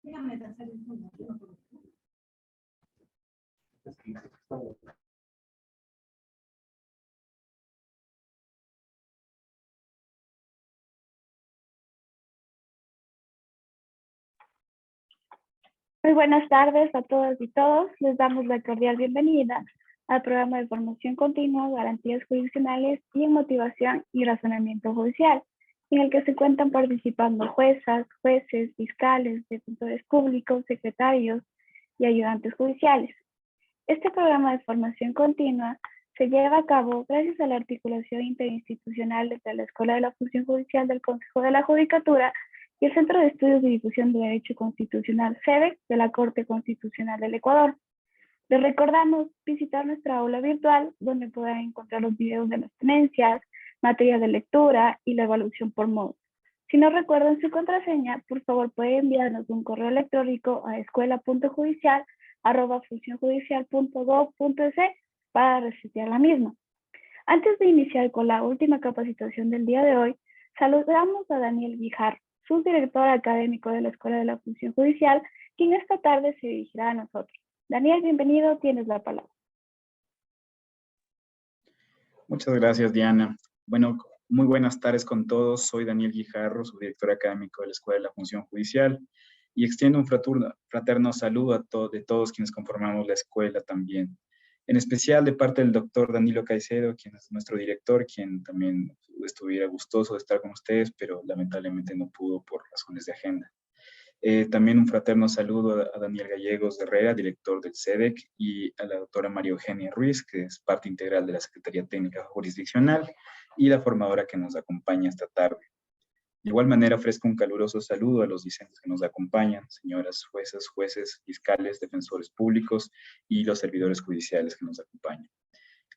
Muy buenas tardes a todas y todos. Les damos la cordial bienvenida al programa de formación continua, garantías jurisdiccionales y en motivación y razonamiento judicial, en el que se encuentran participando juezas, jueces, fiscales, defensores públicos, secretarios y ayudantes judiciales. Este programa de formación continua se lleva a cabo gracias a la articulación interinstitucional entre la Escuela de la Función Judicial del Consejo de la Judicatura y el Centro de Estudios de Difusión de Derecho Constitucional CEDEC de la Corte Constitucional del Ecuador. Les recordamos visitar nuestra aula virtual, donde podrán encontrar los videos de las ponencias, materias de lectura y la evaluación por módulo. Si no recuerdan su contraseña, por favor pueden enviarnos un correo electrónico a escuela.judicial@funcionjudicial.gov.es para resetear la misma. Antes de iniciar con la última capacitación del día de hoy, saludamos a Daniel Guijarro, subdirector académico de la Escuela de la Función Judicial, quien esta tarde se dirigirá a nosotros. Daniel, bienvenido, tienes la palabra. Muchas gracias, Diana. Bueno, muy buenas tardes con todos. Soy Daniel Guijarro, subdirector académico de la Escuela de la Función Judicial, y extiendo un fraterno saludo a todos quienes conformamos la escuela también. En especial de parte del doctor Danilo Caicedo, quien es nuestro director, quien también estuviera gustoso de estar con ustedes, pero lamentablemente no pudo por razones de agenda. También un fraterno saludo a Daniel Gallegos de Herrera, director del CEDEC, y a la doctora María Eugenia Ruiz, que es parte integral de la Secretaría Técnica Jurisdiccional y la formadora que nos acompaña esta tarde. De igual manera, ofrezco un caluroso saludo a los discentes que nos acompañan, señoras juezas, jueces, fiscales, defensores públicos y los servidores judiciales que nos acompañan.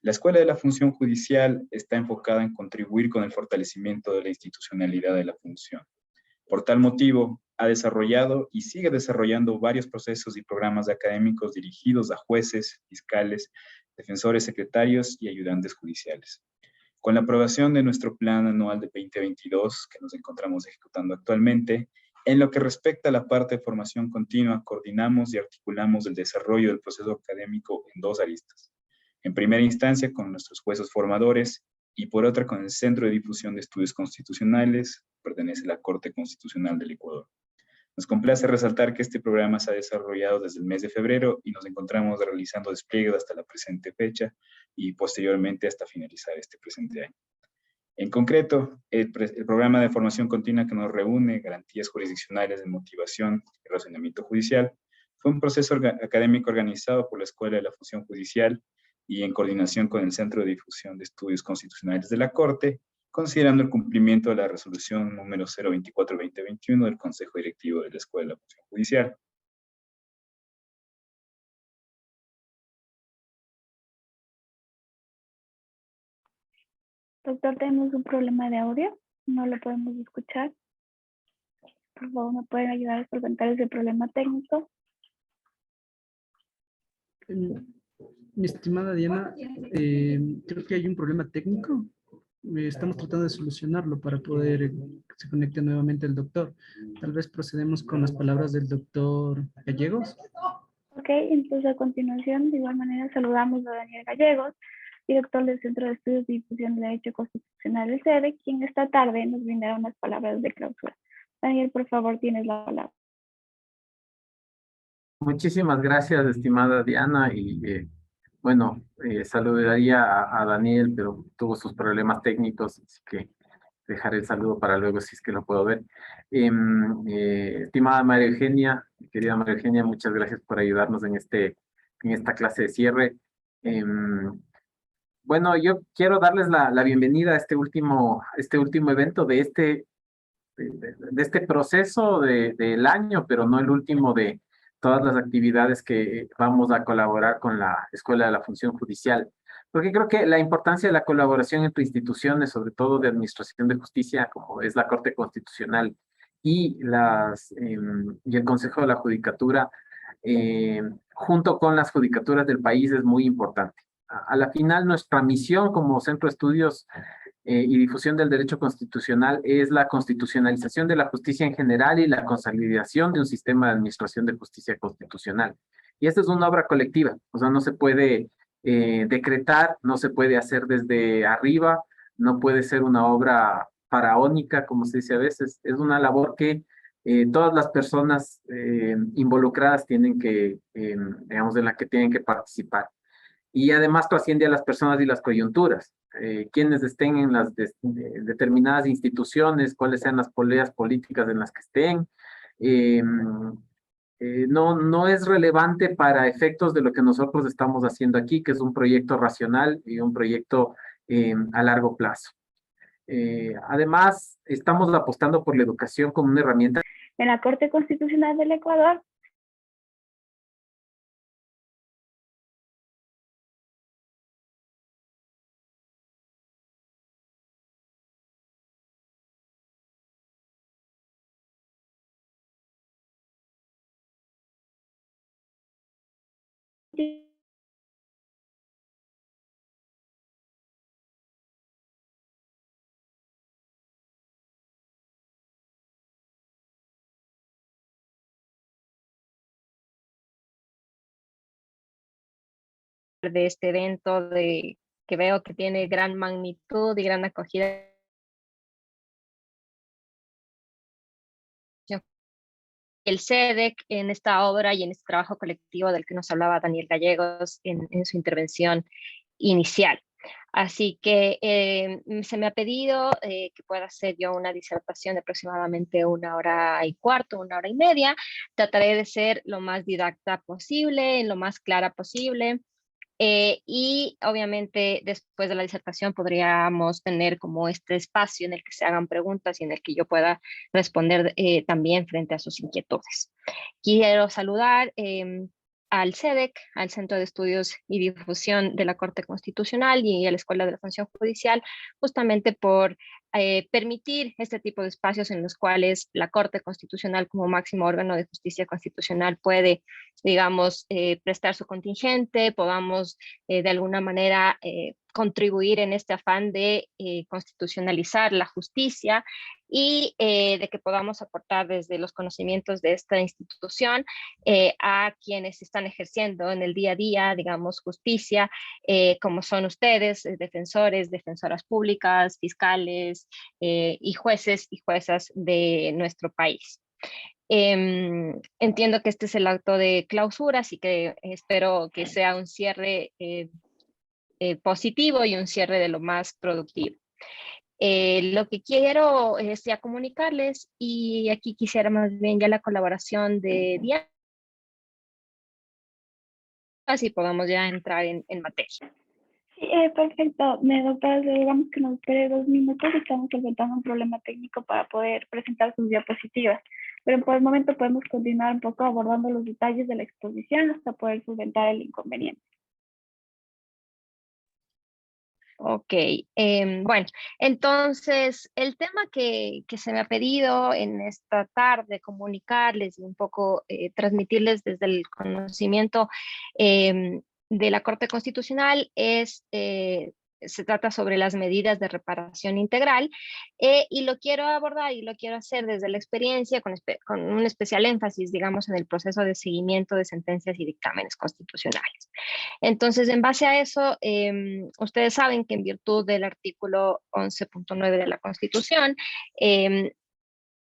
La Escuela de la Función Judicial está enfocada en contribuir con el fortalecimiento de la institucionalidad de la función. Por tal motivo, ha desarrollado y sigue desarrollando varios procesos y programas académicos dirigidos a jueces, fiscales, defensores secretarios y ayudantes judiciales. Con la aprobación de nuestro plan anual de 2022, que nos encontramos ejecutando actualmente, en lo que respecta a la parte de formación continua, coordinamos y articulamos el desarrollo del proceso académico en dos aristas. En primera instancia, con nuestros jueces formadores, y por otra con el Centro de Difusión de Estudios Constitucionales, pertenece a la Corte Constitucional del Ecuador. Nos complace resaltar que este programa se ha desarrollado desde el mes de febrero y nos encontramos realizando despliegues hasta la presente fecha y posteriormente hasta finalizar este presente año. En concreto, el programa de formación continua que nos reúne, garantías jurisdiccionales de motivación y razonamiento judicial, fue un proceso académico organizado por la Escuela de la Función Judicial y en coordinación con el Centro de Difusión de Estudios Constitucionales de la Corte, considerando el cumplimiento de la resolución número 024-2021 del Consejo Directivo de la Escuela de la Función Judicial. Doctor, tenemos un problema de audio, no lo podemos escuchar. Por favor, ¿me pueden ayudar a solventar ese problema técnico? Mi estimada Diana, creo que hay un problema técnico. Estamos tratando de solucionarlo para poder que se conecte nuevamente el doctor. Tal vez procedemos con las palabras del doctor Gallegos. Ok, entonces a continuación, de igual manera, saludamos a Daniel Gallegos, director del Centro de Estudios de Difusión de Derecho Constitucional del CEDEC, quien esta tarde nos brindará unas palabras de clausura. Daniel, por favor, tienes la palabra. Muchísimas gracias, estimada Diana, y bueno, saludaría a Daniel, pero tuvo sus problemas técnicos, así que dejaré el saludo para luego si es que lo puedo ver. Estimada María Eugenia, querida María Eugenia, muchas gracias por ayudarnos en esta clase de cierre. Bueno, yo quiero darles la bienvenida a este último evento de este proceso del año, pero no el último de todas las actividades que vamos a colaborar con la Escuela de la Función Judicial. Porque creo que la importancia de la colaboración entre instituciones, sobre todo de administración de justicia, como es la Corte Constitucional y el Consejo de la Judicatura, junto con las judicaturas del país, es muy importante. A la final, nuestra misión como centro de estudios y difusión del derecho constitucional es la constitucionalización de la justicia en general y la consolidación de un sistema de administración de justicia constitucional. Y esta es una obra colectiva, o sea, no se puede decretar, no se puede hacer desde arriba, no puede ser una obra faraónica, como se dice a veces, es una labor que todas las personas involucradas tienen que, digamos, de la que tienen que participar. Y además trasciende a las personas y las coyunturas, quienes estén en las determinadas instituciones, cuáles sean las poleas políticas en las que estén. No es relevante para efectos de lo que nosotros estamos haciendo aquí, que es un proyecto racional y un proyecto a largo plazo. Además, estamos apostando por la educación como una herramienta. En la Corte Constitucional del Ecuador, de este evento que veo que tiene gran magnitud y gran acogida. El SEDEC en esta obra y en este trabajo colectivo del que nos hablaba Daniel Gallegos en su intervención inicial. Así que se me ha pedido que pueda hacer yo una disertación de aproximadamente 1 hora y cuarto, 1 hora y media. Trataré de ser lo más didacta posible, lo más clara posible. Y obviamente después de la disertación podríamos tener como este espacio en el que se hagan preguntas y en el que yo pueda responder también frente a sus inquietudes. Quiero saludar al CEDEC, al Centro de Estudios y Difusión de la Corte Constitucional y a la Escuela de la Función Judicial, justamente por permitir este tipo de espacios en los cuales la Corte Constitucional como máximo órgano de justicia constitucional puede, digamos, prestar su contingente, podamos de alguna manera contribuir en este afán de constitucionalizar la justicia y de que podamos aportar desde los conocimientos de esta institución a quienes están ejerciendo en el día a día, digamos, justicia, como son ustedes, defensores, defensoras públicas, fiscales y jueces y juezas de nuestro país. Entiendo que este es el acto de clausura, así que espero que sea un cierre positivo y un cierre de lo más productivo. Lo que quiero es ya comunicarles, y aquí quisiera más bien ya la colaboración de Diana, así podamos ya entrar en materia. sí, perfecto. Doctora, digamos que nos espere 2 minutos, estamos enfrentando un problema técnico para poder presentar sus diapositivas. Pero por el momento podemos continuar un poco abordando los detalles de la exposición hasta poder solventar el inconveniente. Ok, bueno, entonces el tema que se me ha pedido en esta tarde comunicarles y un poco transmitirles desde el conocimiento de la Corte Constitucional se trata sobre las medidas de reparación integral y lo quiero abordar y lo quiero hacer desde la experiencia con un especial énfasis, digamos, en el proceso de seguimiento de sentencias y dictámenes constitucionales. Entonces, en base a eso, ustedes saben que en virtud del artículo 11.9 de la Constitución, se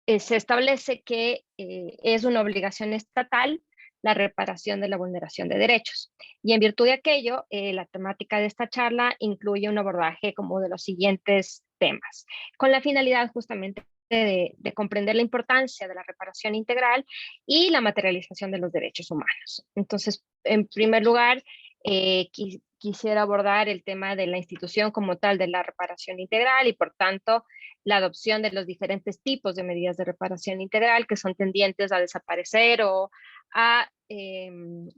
establece que es una obligación estatal la reparación de la vulneración de derechos. Y en virtud de aquello, la temática de esta charla incluye un abordaje como de los siguientes temas, con la finalidad justamente de comprender la importancia de la reparación integral y la materialización de los derechos humanos. Entonces, en primer lugar, quisiera abordar el tema de la institución como tal de la reparación integral y, por tanto, la adopción de los diferentes tipos de medidas de reparación integral que son tendientes a desaparecer o a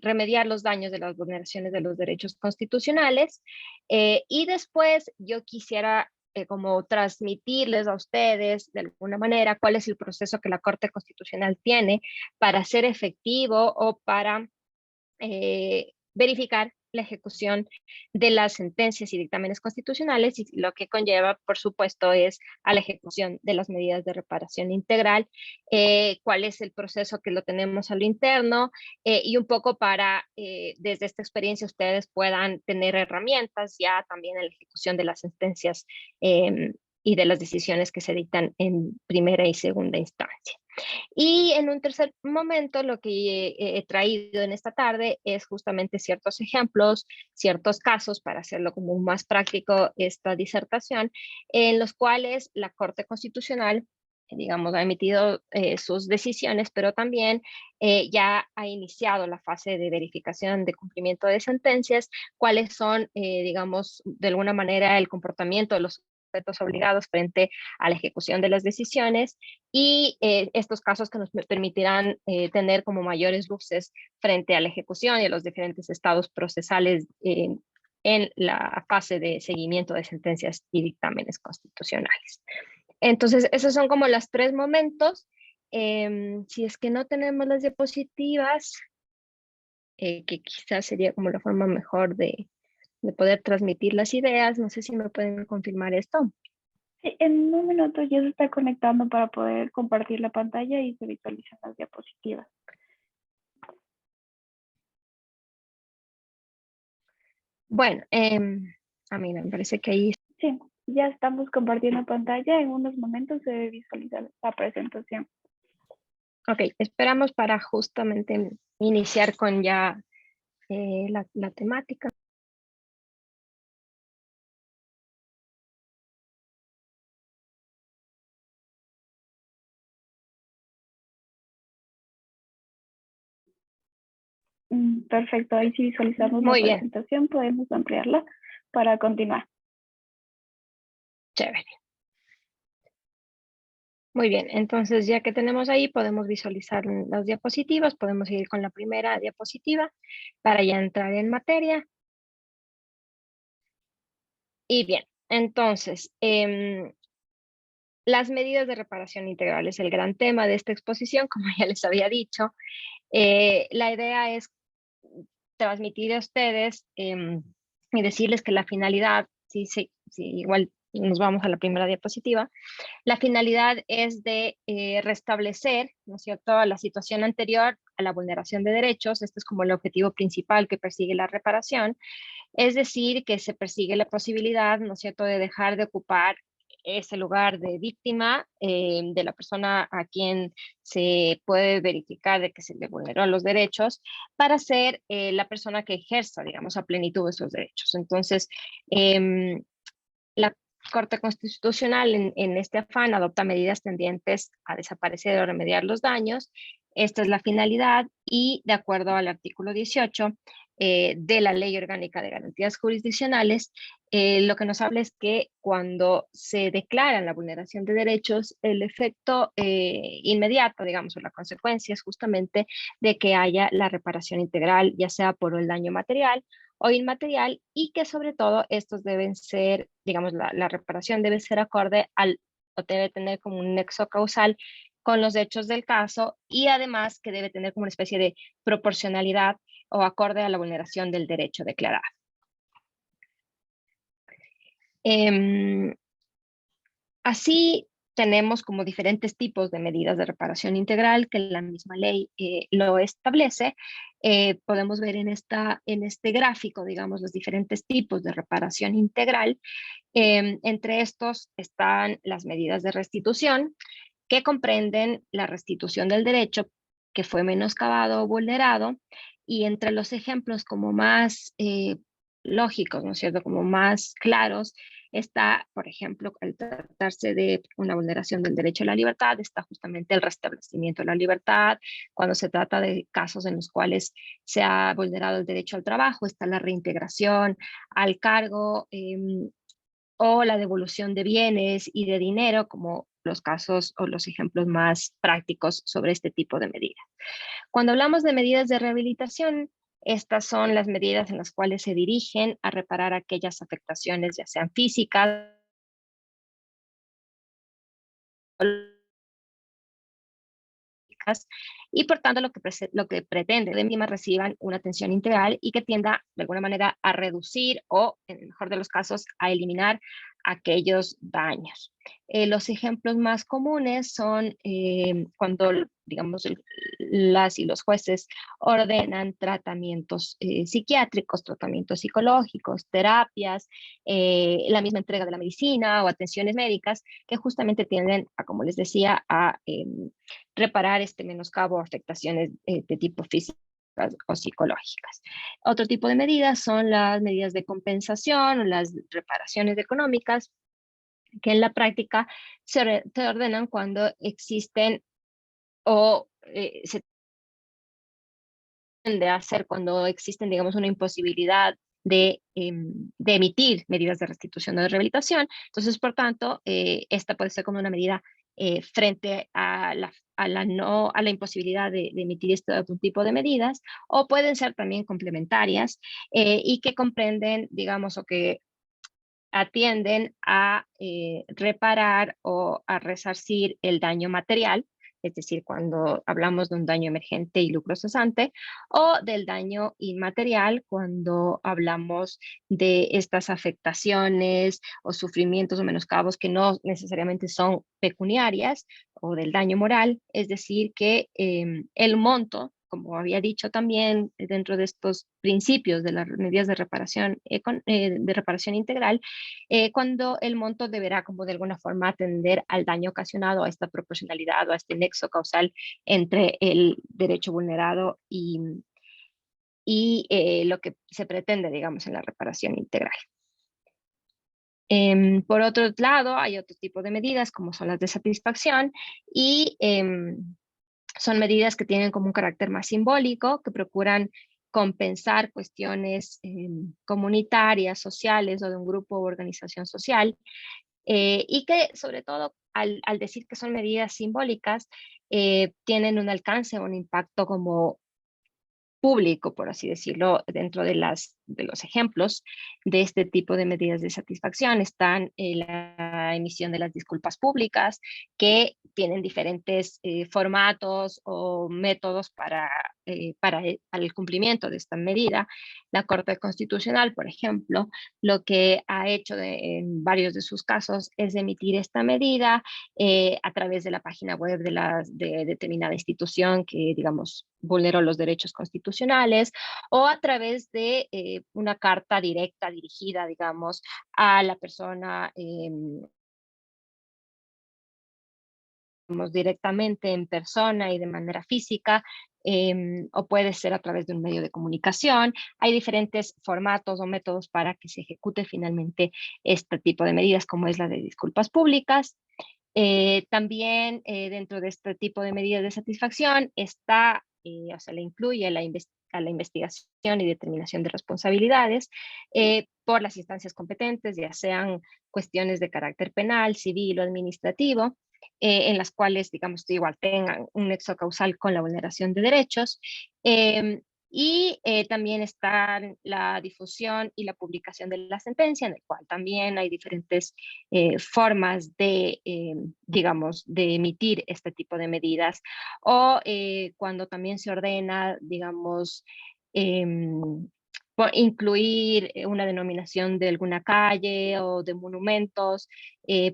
remediar los daños de las vulneraciones de los derechos constitucionales. Y después yo quisiera como transmitirles a ustedes de alguna manera cuál es el proceso que la Corte Constitucional tiene para ser efectivo o para verificar la ejecución de las sentencias y dictámenes constitucionales, y lo que conlleva, por supuesto, es a la ejecución de las medidas de reparación integral, cuál es el proceso que lo tenemos a lo interno, y un poco para, desde esta experiencia, ustedes puedan tener herramientas ya también en la ejecución de las sentencias y de las decisiones que se dictan en primera y segunda instancia. Y en un tercer momento, lo que he traído en esta tarde es justamente ciertos ejemplos, ciertos casos, para hacerlo como más práctico esta disertación, en los cuales la Corte Constitucional, digamos, ha emitido sus decisiones, pero también ya ha iniciado la fase de verificación de cumplimiento de sentencias, cuáles son, digamos, de alguna manera el comportamiento de los sujetos obligados frente a la ejecución de las decisiones, y estos casos que nos permitirán tener como mayores luces frente a la ejecución y a los diferentes estados procesales en la fase de seguimiento de sentencias y dictámenes constitucionales. Entonces, esos son como los tres momentos. Si es que no tenemos las diapositivas, que quizás sería como la forma mejor de poder transmitir las ideas, no sé si me pueden confirmar esto. Sí, en un minuto ya se está conectando para poder compartir la pantalla y se visualizan las diapositivas. Bueno, mira, me parece que ahí... Sí, ya estamos compartiendo pantalla. En unos momentos se debe visualizar la presentación. Ok, esperamos para justamente iniciar con ya la temática. Perfecto, ahí sí visualizamos Muy la bien, presentación, podemos ampliarla para continuar. chévere. Muy bien, entonces ya que tenemos ahí, podemos visualizar las diapositivas, podemos ir con la primera diapositiva para ya entrar en materia. Y bien, entonces, las medidas de reparación integral es el gran tema de esta exposición, como ya les había dicho. La idea es transmitir a ustedes y decirles que la finalidad, sí, igual nos vamos a la primera diapositiva, la finalidad es de restablecer, ¿no es cierto?, la situación anterior a la vulneración de derechos. Este es como el objetivo principal que persigue la reparación, es decir, que se persigue la posibilidad, ¿no es cierto?, de dejar de ocupar ese lugar de víctima de la persona a quien se puede verificar de que se le vulneró los derechos, para ser la persona que ejerza, digamos, a plenitud esos derechos. Entonces, la Corte Constitucional en este afán adopta medidas tendientes a desaparecer o remediar los daños. Esta es la finalidad, y de acuerdo al artículo 18 de la Ley Orgánica de Garantías Jurisdiccionales, lo que nos habla es que cuando se declara la vulneración de derechos, el efecto inmediato, digamos, o la consecuencia es justamente de que haya la reparación integral, ya sea por el daño material o inmaterial, y que sobre todo estos deben ser, digamos, la reparación debe ser acorde o debe tener como un nexo causal con los hechos del caso, y además que debe tener como una especie de proporcionalidad o acorde a la vulneración del derecho declarado. Así tenemos como diferentes tipos de medidas de reparación integral que la misma ley lo establece. Podemos ver en este gráfico, digamos, los diferentes tipos de reparación integral. Entre estos están las medidas de restitución, que comprenden la restitución del derecho que fue menoscabado o vulnerado, y entre los ejemplos como más lógicos, ¿no es cierto?, como más claros, está, por ejemplo, al tratarse de una vulneración del derecho a la libertad, está justamente el restablecimiento de la libertad. Cuando se trata de casos en los cuales se ha vulnerado el derecho al trabajo, está la reintegración al cargo o la devolución de bienes y de dinero, como los casos o los ejemplos más prácticos sobre este tipo de medidas. Cuando hablamos de medidas de rehabilitación, estas son las medidas en las cuales se dirigen a reparar aquellas afectaciones, ya sean físicas, y por tanto lo que pretende que víctimas reciban una atención integral y que tienda de alguna manera a reducir o, en el mejor de los casos, a eliminar aquellos daños. Los ejemplos más comunes son cuando, digamos, las y los jueces ordenan tratamientos psiquiátricos, tratamientos psicológicos, terapias, la misma entrega de la medicina o atenciones médicas que justamente tienden a, como les decía, a reparar este menoscabo o afectaciones de tipo físico o psicológicas. Otro tipo de medidas son las medidas de compensación o las reparaciones económicas, que en la práctica se ordenan cuando existen o se tiende a hacer cuando existen, digamos, una imposibilidad de emitir medidas de restitución o de rehabilitación. Entonces, por tanto, esta puede ser como una medida frente a la imposibilidad de emitir este tipo de medidas, o pueden ser también complementarias y que comprenden, digamos, o que atienden a reparar o a resarcir el daño material, es decir, cuando hablamos de un daño emergente y lucro cesante, o del daño inmaterial cuando hablamos de estas afectaciones o sufrimientos o menoscabos que no necesariamente son pecuniarias, o del daño moral, es decir, que el monto, como había dicho también dentro de estos principios de las medidas de reparación integral, cuando el monto deberá como de alguna forma atender al daño ocasionado, a esta proporcionalidad o a este nexo causal entre el derecho vulnerado y lo que se pretende, digamos, en la reparación integral. Por otro lado, hay otro tipo de medidas como son las de satisfacción y son medidas que tienen como un carácter más simbólico, que procuran compensar cuestiones comunitarias, sociales o de un grupo u organización social, y que sobre todo al decir que son medidas simbólicas, tienen un alcance, un impacto como público, por así decirlo, dentro de los ejemplos de este tipo de medidas de satisfacción. Están la emisión de las disculpas públicas, que tienen diferentes formatos o métodos para el cumplimiento de esta medida. La Corte Constitucional, por ejemplo, lo que ha hecho en varios de sus casos es emitir esta medida a través de la página web de determinada institución que, digamos, vulneró los derechos constitucionales, o a través de una carta directa dirigida, digamos, a la persona directamente en persona y de manera física, o puede ser a través de un medio de comunicación. Hay diferentes formatos o métodos para que se ejecute finalmente este tipo de medidas, como es la de disculpas públicas. También dentro de este tipo de medidas de satisfacción está, o sea, le incluye a la investigación y determinación de responsabilidades por las instancias competentes, ya sean cuestiones de carácter penal, civil o administrativo, en las cuales, digamos, igual tengan un nexo causal con la vulneración de derechos. Y también está la difusión y la publicación de la sentencia, en el cual también hay diferentes formas de, digamos, de emitir este tipo de medidas, o cuando también se ordena, digamos, incluir una denominación de alguna calle o de monumentos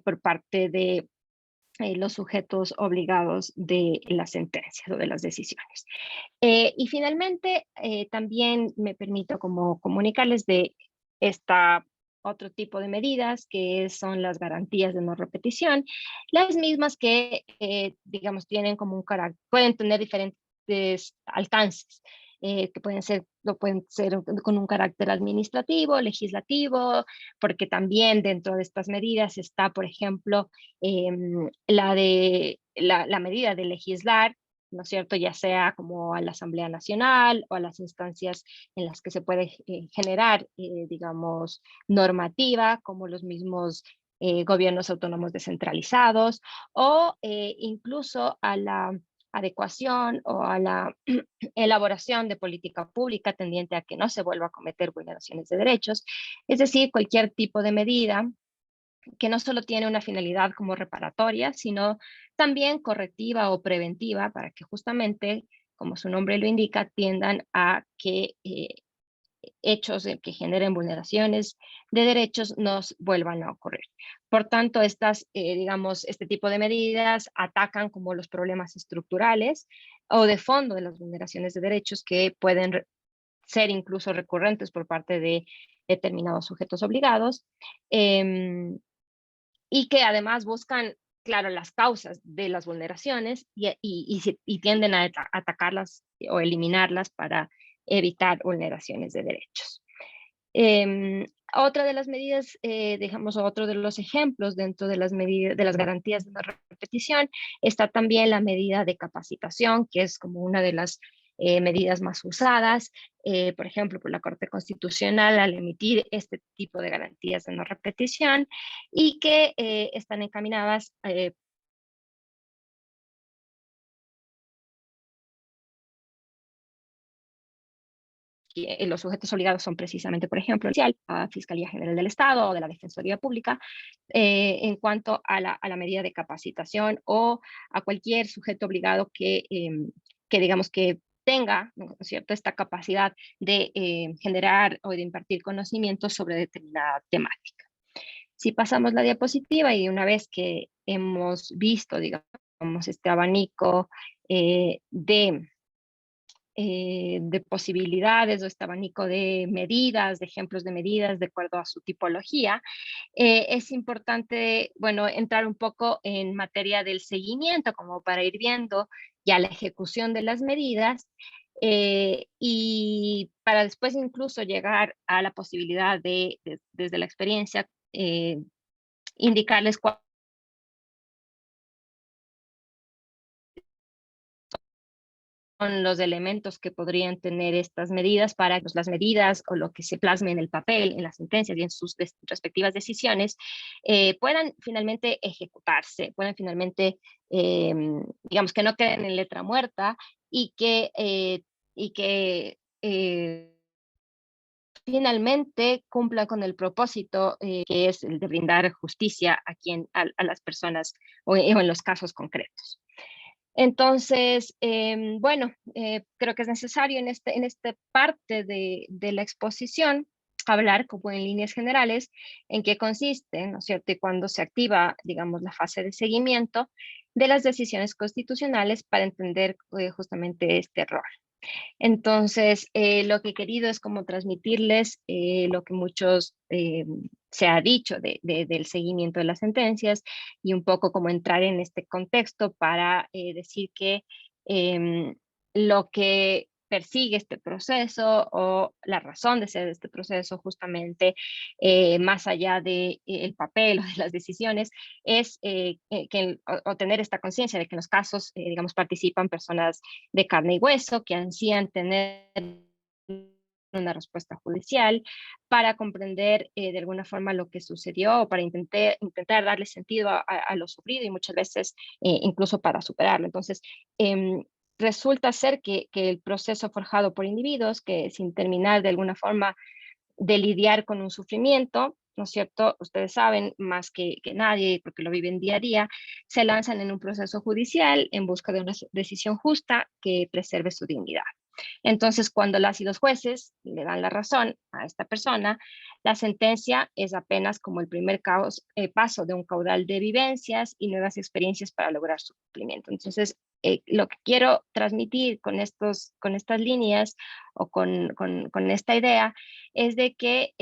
por parte de los sujetos obligados de las sentencias o de las decisiones. Y finalmente, también me permito como comunicarles de esta otro tipo de medidas que son las garantías de no repetición, las mismas que, digamos, tienen como un carácter, pueden tener diferentes alcances, que pueden ser con un carácter administrativo, legislativo, porque también dentro de estas medidas está, por ejemplo, la medida de legislar, ¿no es cierto? Ya sea como a la Asamblea Nacional o a las instancias en las que se puede generar, digamos, normativa, como los mismos gobiernos autónomos descentralizados, o incluso a la adecuación o a la elaboración de política pública tendiente a que no se vuelva a cometer vulneraciones de derechos, es decir, cualquier tipo de medida que no solo tiene una finalidad como reparatoria, sino también correctiva o preventiva para que justamente, como su nombre lo indica, tiendan a que hechos que generen vulneraciones de derechos no vuelvan a ocurrir. Por tanto, digamos, este tipo de medidas atacan como los problemas estructurales o de fondo de las vulneraciones de derechos que pueden ser incluso recurrentes por parte de determinados sujetos obligados, y que además buscan, claro, las causas de las vulneraciones y tienden a atacarlas o eliminarlas para evitar vulneraciones de derechos. Otra de las medidas, digamos, otro de los ejemplos dentro de las medidas, de las garantías de no repetición, está también la medida de capacitación, que es como una de las medidas más usadas, por ejemplo, por la Corte Constitucional al emitir este tipo de garantías de no repetición y que están encaminadas los sujetos obligados son precisamente, por ejemplo, la Fiscalía General del Estado o de la Defensoría Pública, en cuanto a la medida de capacitación o a cualquier sujeto obligado que digamos que tenga, ¿no es cierto?, esta capacidad de generar o de impartir conocimientos sobre determinada temática. Si pasamos la diapositiva y una vez que hemos visto, digamos, este abanico de posibilidades o este abanico de medidas, de ejemplos de medidas de acuerdo a su tipología, es importante, bueno, entrar un poco en materia del seguimiento, como para ir viendo ya la ejecución de las medidas y para después incluso llegar a la posibilidad desde la experiencia, indicarles cuáles son los elementos que podrían tener estas medidas para que pues, las medidas o lo que se plasme en el papel, en las sentencias y en sus respectivas decisiones puedan finalmente ejecutarse, puedan finalmente, digamos, que no queden en letra muerta y que finalmente cumpla con el propósito que es el de brindar justicia a las personas o en los casos concretos. Entonces, bueno, creo que es necesario en esta parte de la exposición hablar como en líneas generales en qué consiste, ¿no es cierto? Y cuándo se activa, digamos, la fase de seguimiento de las decisiones constitucionales para entender justamente este rol. Entonces, lo que he querido es como transmitirles lo que muchos se ha dicho del seguimiento de las sentencias y un poco como entrar en este contexto para decir que lo que persigue este proceso o la razón de ser de este proceso justamente más allá de el papel o de las decisiones es o tener esta conciencia de que en los casos digamos participan personas de carne y hueso que ansían tener una respuesta judicial para comprender de alguna forma lo que sucedió o para intentar darle sentido a lo sufrido y muchas veces incluso para superarlo. Entonces, resulta ser que el proceso forjado por individuos que sin terminar de alguna forma de lidiar con un sufrimiento, ¿no es cierto? Ustedes saben más que nadie, porque lo viven día a día, se lanzan en un proceso judicial en busca de una decisión justa que preserve su dignidad. Entonces, cuando las y los jueces le dan la razón a esta persona, la sentencia es apenas como el primer paso de un caudal de vivencias y nuevas experiencias para lograr su cumplimiento. Entonces, lo que quiero transmitir con estas líneas o con esta idea es de que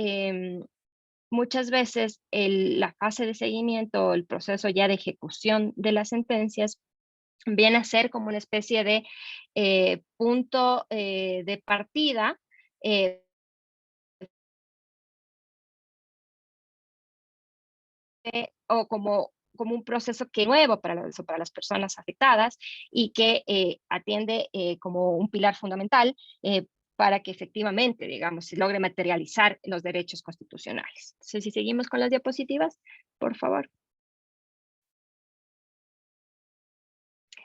muchas veces la fase de seguimiento o el proceso ya de ejecución de las sentencias viene a ser como una especie de punto de partida o como un proceso que es nuevo para las personas afectadas y que atiende como un pilar fundamental para que efectivamente, digamos, se logre materializar los derechos constitucionales. Entonces, si seguimos con las diapositivas, por favor.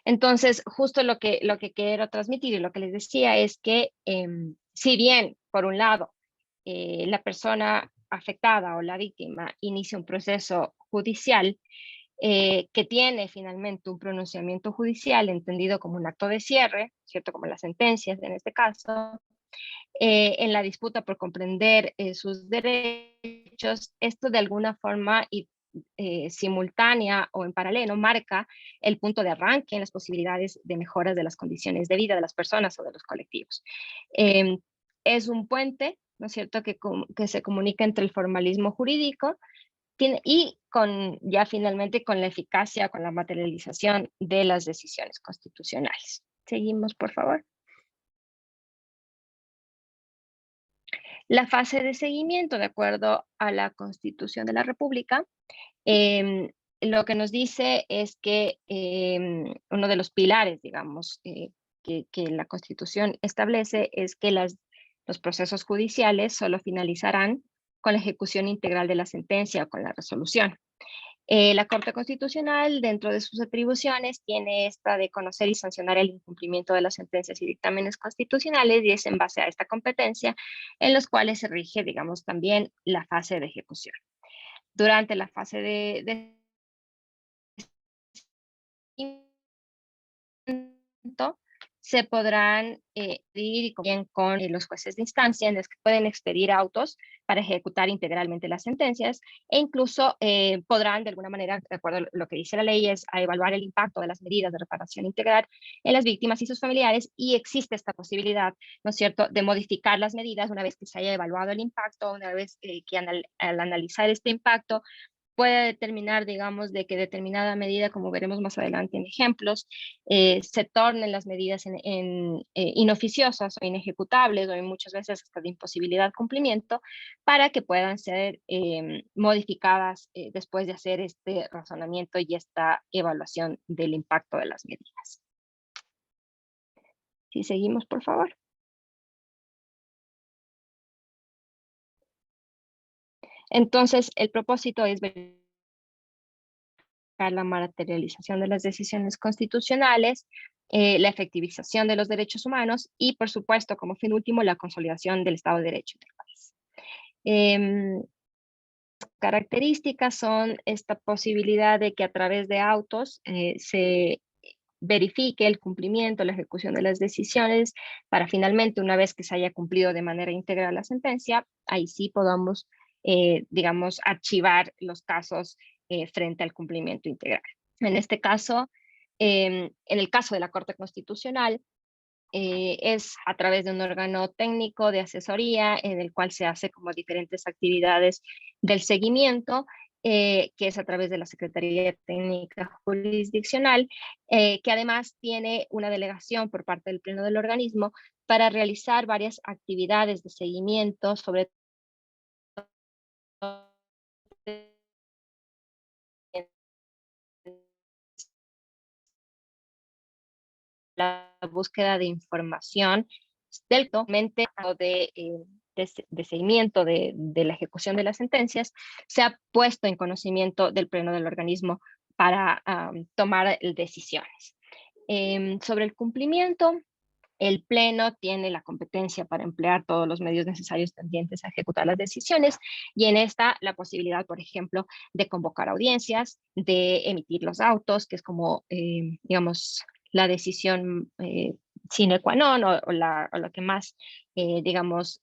Entonces, justo lo que quiero transmitir y lo que les decía es que si bien, por un lado, la persona afectada o la víctima inicia un proceso judicial, que tiene finalmente un pronunciamiento judicial entendido como un acto de cierre, ¿cierto? Como las sentencias en este caso, en la disputa por comprender sus derechos, esto de alguna forma y simultánea o en paralelo marca el punto de arranque en las posibilidades de mejoras de las condiciones de vida de las personas o de los colectivos. Es un puente, ¿no es cierto?, que se comunica entre el formalismo jurídico y ya finalmente con la eficacia, con la materialización de las decisiones constitucionales. Seguimos, por favor. La fase de seguimiento, de acuerdo a la Constitución de la República, lo que nos dice es que uno de los pilares, digamos, que la Constitución establece es que los procesos judiciales solo finalizarán con la ejecución integral de la sentencia o con la resolución. La Corte Constitucional, dentro de sus atribuciones, tiene esta de conocer y sancionar el incumplimiento de las sentencias y dictámenes constitucionales, y es en base a esta competencia en los cuales se rige, digamos, también la fase de ejecución. Durante la fase de se podrán ir bien con los jueces de instancia, en los que pueden expedir autos para ejecutar integralmente las sentencias, e incluso podrán, de alguna manera, de acuerdo a lo que dice la ley, es a evaluar el impacto de las medidas de reparación integral en las víctimas y sus familiares, y existe esta posibilidad, ¿no es cierto?, de modificar las medidas una vez que se haya evaluado el impacto, una vez que al analizar este impacto, puede determinar, digamos, de que determinada medida, como veremos más adelante en ejemplos, se tornen las medidas en inoficiosas o inejecutables, o muchas veces hasta de imposibilidad de cumplimiento, para que puedan ser modificadas después de hacer este razonamiento y esta evaluación del impacto de las medidas. Si seguimos, por favor. Entonces, el propósito es verificar la materialización de las decisiones constitucionales, la efectivización de los derechos humanos y, por supuesto, como fin último, la consolidación del Estado de Derecho en el país. Características son esta posibilidad de que a través de autos se verifique el cumplimiento, la ejecución de las decisiones, para finalmente, una vez que se haya cumplido de manera íntegra la sentencia, ahí sí podamos, digamos, archivar los casos frente al cumplimiento integral. En este caso, en el caso de la Corte Constitucional, es a través de un órgano técnico de asesoría en el cual se hace como diferentes actividades del seguimiento, que es a través de la Secretaría Técnica Jurisdiccional, que además tiene una delegación por parte del Pleno del organismo para realizar varias actividades de seguimiento, sobre todo la búsqueda de información del documento de seguimiento de la ejecución de las sentencias, se ha puesto en conocimiento del Pleno del organismo para tomar decisiones. Sobre el cumplimiento, el Pleno tiene la competencia para emplear todos los medios necesarios tendientes a ejecutar las decisiones, y en esta la posibilidad, por ejemplo, de convocar audiencias, de emitir los autos, que es como, digamos, la decisión sine qua non o la que más, digamos,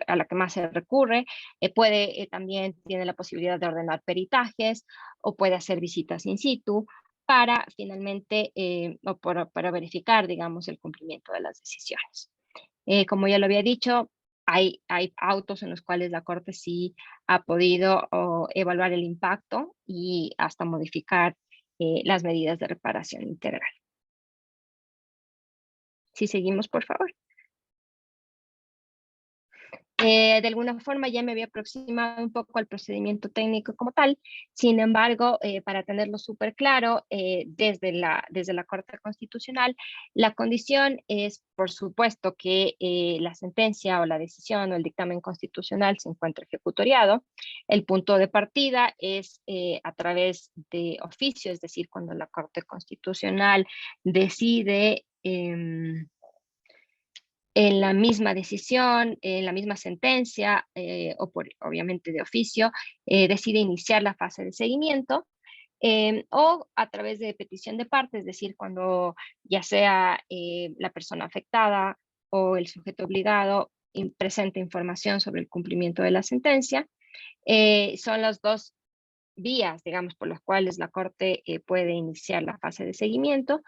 a la que más se recurre. También tiene la posibilidad de ordenar peritajes o puede hacer visitas in situ para finalmente, o para verificar, digamos, el cumplimiento de las decisiones. Como ya lo había dicho, hay autos en los cuales la Corte sí ha podido evaluar el impacto y hasta modificar las medidas de reparación integral. Si seguimos, por favor. De alguna forma ya me había aproximado un poco al procedimiento técnico como tal. Sin embargo, para tenerlo súper claro, desde la Corte Constitucional, la condición es, por supuesto, que la sentencia o la decisión o el dictamen constitucional se encuentre ejecutoriado. El punto de partida es a través de oficio, es decir, cuando la Corte Constitucional decide en la misma decisión, en la misma sentencia o obviamente de oficio, decide iniciar la fase de seguimiento o a través de petición de parte, es decir, cuando ya sea la persona afectada o el sujeto obligado presenta información sobre el cumplimiento de la sentencia. Son las dos vías, digamos, por las cuales la Corte puede iniciar la fase de seguimiento.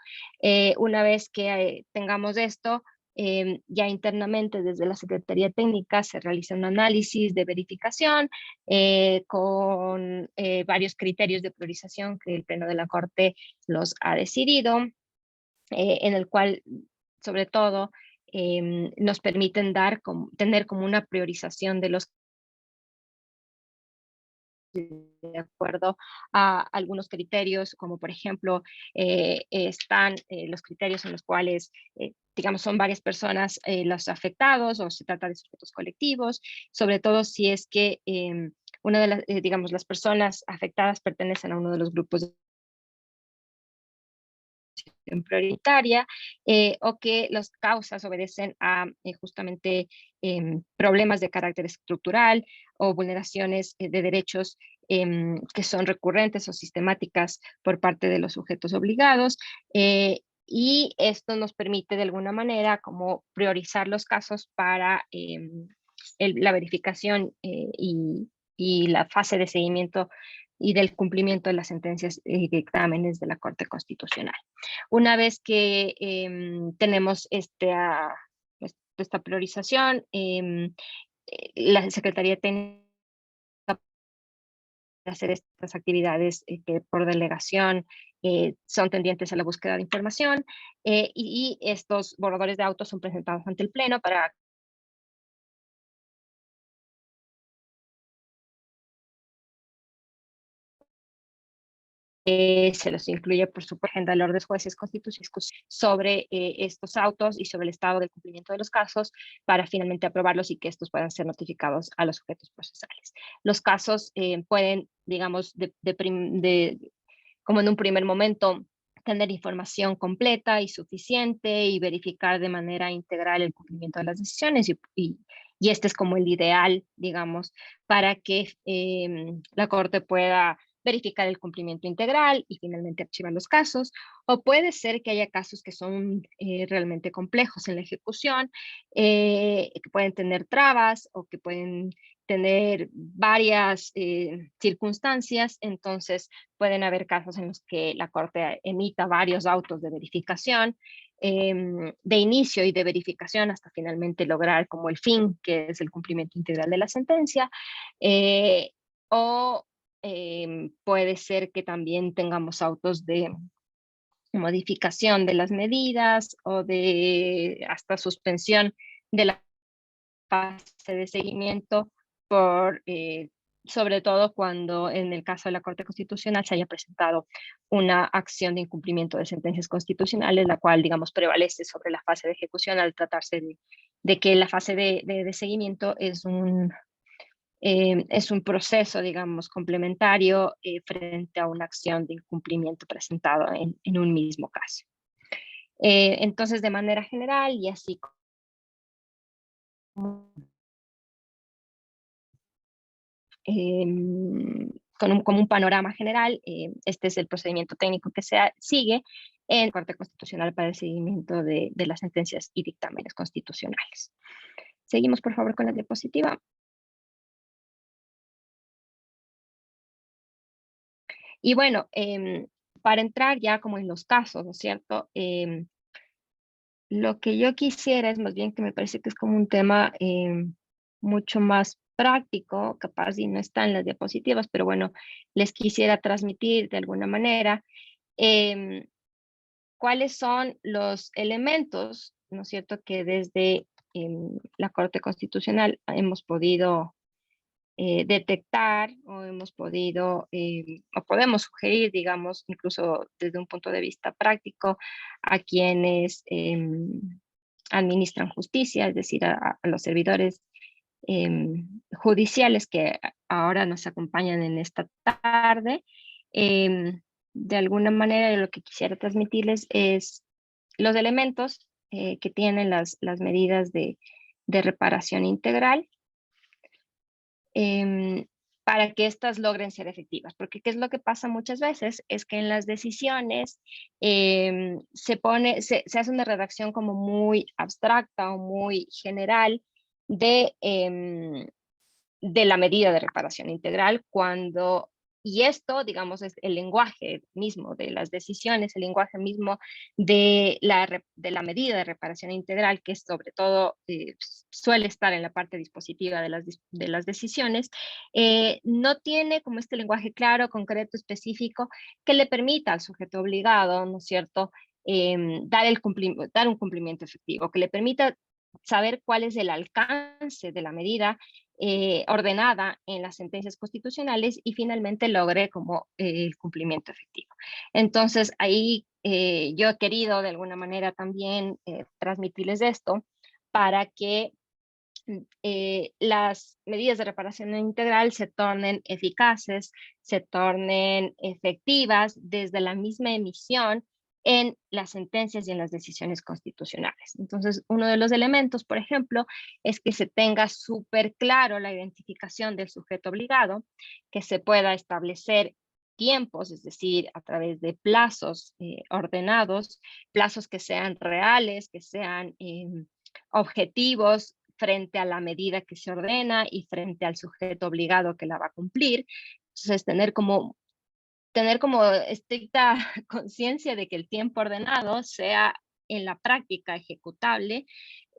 Una vez que tengamos esto, ya internamente desde la Secretaría Técnica se realiza un análisis de verificación con varios criterios de priorización que el Pleno de la Corte los ha decidido, en el cual, sobre todo, nos permiten tener como una priorización de los de acuerdo a algunos criterios, como por ejemplo, están los criterios en los cuales, digamos, son varias personas los afectados o se trata de sujetos colectivos, sobre todo si es que una de las, digamos, las personas afectadas pertenecen a uno de los grupos prioritaria o que las causas obedecen a justamente problemas de carácter estructural o vulneraciones de derechos que son recurrentes o sistemáticas por parte de los sujetos obligados. Y esto nos permite de alguna manera como priorizar los casos para la verificación y la fase de seguimiento y del cumplimiento de las sentencias y dictámenes de la Corte Constitucional. Una vez que tenemos esta priorización, la Secretaría Técnica de hacer estas actividades que por delegación son tendientes a la búsqueda de información y estos borradores de autos son presentados ante el Pleno para se los incluye por su agenda de los jueces constitucionales sobre estos autos y sobre el estado de cumplimiento de los casos para finalmente aprobarlos y que estos puedan ser notificados a los sujetos procesales. Los casos pueden, digamos, como en un primer momento, tener información completa y suficiente y verificar de manera integral el cumplimiento de las decisiones y este es como el ideal, digamos, para que la Corte pueda verificar el cumplimiento integral y finalmente archivar los casos, o puede ser que haya casos que son realmente complejos en la ejecución, que pueden tener trabas o que pueden tener varias circunstancias, entonces pueden haber casos en los que la Corte emita varios autos de verificación, de inicio y de verificación hasta finalmente lograr como el fin, que es el cumplimiento integral de la sentencia, o puede ser que también tengamos autos de modificación de las medidas o de hasta suspensión de la fase de seguimiento por, sobre todo cuando en el caso de la Corte Constitucional se haya presentado una acción de incumplimiento de sentencias constitucionales, la cual, digamos, prevalece sobre la fase de ejecución al tratarse de que la fase de seguimiento es un proceso, digamos, complementario frente a una acción de incumplimiento presentado en un mismo caso. Entonces, de manera general y así como, como un panorama general, este es el procedimiento técnico que se sigue en la Corte Constitucional para el seguimiento de las sentencias y dictámenes constitucionales. Seguimos, por favor, con la diapositiva. Y bueno, para entrar ya como en los casos, ¿no es cierto? Lo que yo quisiera es más bien que me parece que es como un tema mucho más práctico, capaz y no está en las diapositivas, pero bueno, les quisiera transmitir de alguna manera cuáles son los elementos, ¿no es cierto?, que desde la Corte Constitucional hemos podido detectar o hemos podido o podemos sugerir, digamos, incluso desde un punto de vista práctico a quienes administran justicia, es decir, a los servidores judiciales que ahora nos acompañan en esta tarde. De alguna manera lo que quisiera transmitirles es los elementos que tienen las medidas de reparación integral, para que éstas logren ser efectivas. Porque ¿qué es lo que pasa muchas veces? Es que en las decisiones se hace una redacción como muy abstracta o muy general de la medida de reparación integral, y esto, digamos, es el lenguaje mismo de las decisiones, el lenguaje mismo de la medida de reparación integral, que sobre todo suele estar en la parte dispositiva de las decisiones, no tiene como este lenguaje claro, concreto, específico, que le permita al sujeto obligado, ¿no es cierto?, dar un cumplimiento efectivo, que le permita saber cuál es el alcance de la medida ordenada en las sentencias constitucionales y finalmente logre como el cumplimiento efectivo. Entonces, ahí yo he querido de alguna manera también transmitirles esto para que las medidas de reparación integral se tornen eficaces, se tornen efectivas desde la misma emisión en las sentencias y en las decisiones constitucionales. Entonces, uno de los elementos, por ejemplo, es que se tenga súper claro la identificación del sujeto obligado, que se pueda establecer tiempos, es decir, a través de plazos ordenados, plazos que sean reales, que sean objetivos frente a la medida que se ordena y frente al sujeto obligado que la va a cumplir. Entonces, tener como estricta conciencia de que el tiempo ordenado sea en la práctica ejecutable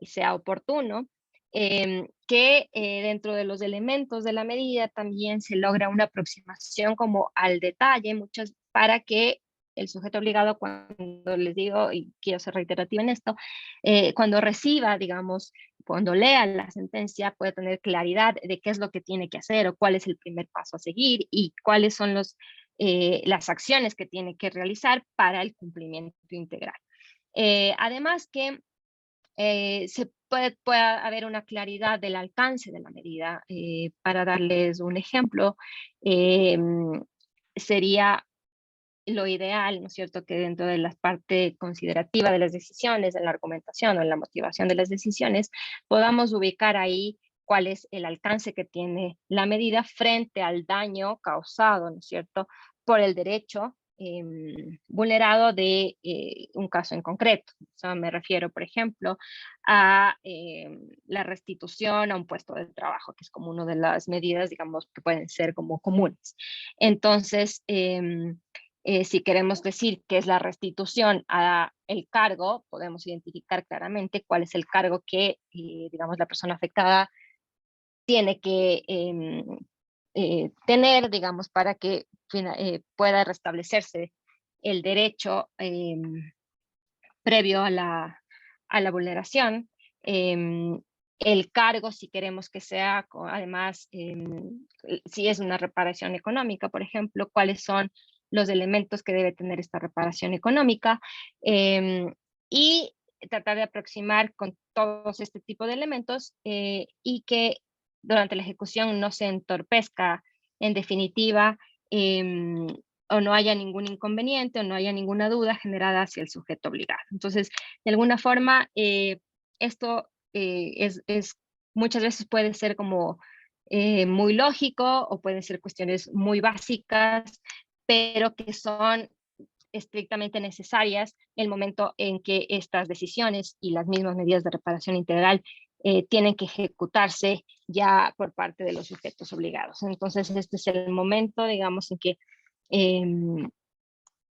y sea oportuno, que dentro de los elementos de la medida también se logra una aproximación como al detalle, para que el sujeto obligado, cuando les digo, y quiero ser reiterativa en esto, cuando reciba, digamos, cuando lea la sentencia, puede tener claridad de qué es lo que tiene que hacer o cuál es el primer paso a seguir y cuáles son las acciones que tiene que realizar para el cumplimiento integral. Además que puede haber una claridad del alcance de la medida. Para darles un ejemplo, sería lo ideal, ¿no es cierto?, que dentro de la parte considerativa de las decisiones, en la argumentación o en la motivación de las decisiones, podamos ubicar ahí cuál es el alcance que tiene la medida frente al daño causado, ¿no es cierto?, por el derecho vulnerado de un caso en concreto. O sea, me refiero, por ejemplo, a la restitución a un puesto de trabajo, que es como una de las medidas, digamos, que pueden ser como comunes. Entonces, si queremos decir qué es la restitución a el cargo, podemos identificar claramente cuál es el cargo que, digamos, la persona afectada tiene que tener, digamos, para que pueda restablecerse el derecho previo a la vulneración. El cargo, si queremos que sea, además, si es una reparación económica, por ejemplo, cuáles son los elementos que debe tener esta reparación económica, y tratar de aproximar con todos este tipo de elementos y que durante la ejecución no se entorpezca, en definitiva, o no haya ningún inconveniente o no haya ninguna duda generada hacia el sujeto obligado. Entonces, de alguna forma, esto muchas veces puede ser como muy lógico o pueden ser cuestiones muy básicas, pero que son estrictamente necesarias en el momento en que estas decisiones y las mismas medidas de reparación integral tienen que ejecutarse ya por parte de los sujetos obligados. Entonces, este es el momento, digamos, en que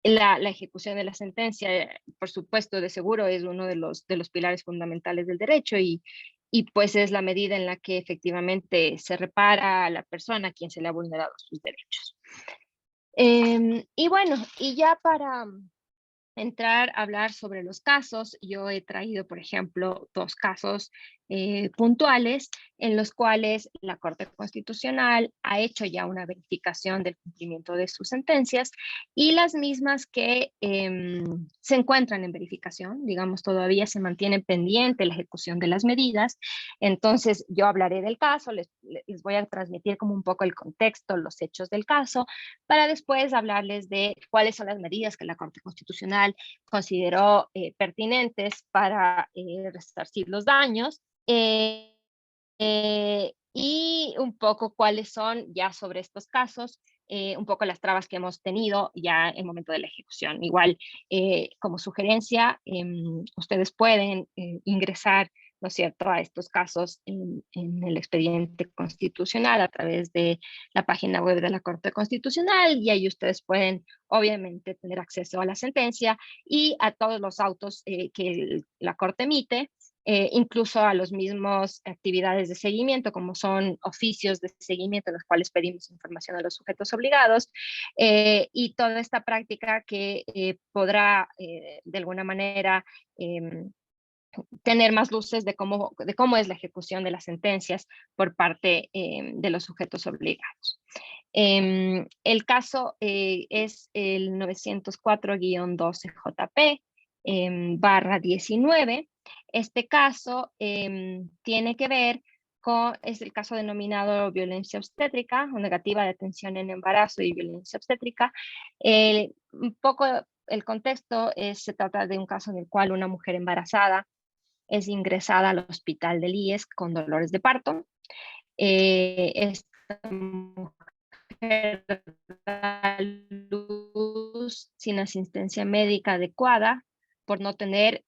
la ejecución de la sentencia, por supuesto, de seguro, es uno de los pilares fundamentales del derecho y pues es la medida en la que efectivamente se repara a la persona a quien se le ha vulnerado sus derechos. Y bueno, y ya para entrar a hablar sobre los casos, yo he traído, por ejemplo, 2 casos puntuales en los cuales la Corte Constitucional ha hecho ya una verificación del cumplimiento de sus sentencias y las mismas que se encuentran en verificación, digamos, todavía se mantiene pendiente la ejecución de las medidas. Entonces, yo hablaré del caso, les voy a transmitir como un poco el contexto, los hechos del caso, para después hablarles de cuáles son las medidas que la Corte Constitucional Constitucional consideró pertinentes para resarcir los daños. Y un poco cuáles son ya sobre estos casos, un poco las trabas que hemos tenido ya en el momento de la ejecución. Igual, como sugerencia, ustedes pueden ingresar, ¿no es cierto?, a estos casos en el expediente constitucional a través de la página web de la Corte Constitucional, y ahí ustedes pueden, obviamente, tener acceso a la sentencia y a todos los autos que la Corte emite, incluso a los mismos actividades de seguimiento, como son oficios de seguimiento en los cuales pedimos información a los sujetos obligados, y toda esta práctica que podrá de alguna manera tener más luces de cómo es la ejecución de las sentencias por parte de los sujetos obligados. El caso es el 904-12 JP /19. Este caso tiene que ver es el caso denominado violencia obstétrica o negativa de atención en embarazo y violencia obstétrica. Un poco el contexto se trata de un caso en el cual una mujer embarazada es ingresada al hospital del IES con dolores de parto. Esta mujer da luz sin asistencia médica adecuada por no tener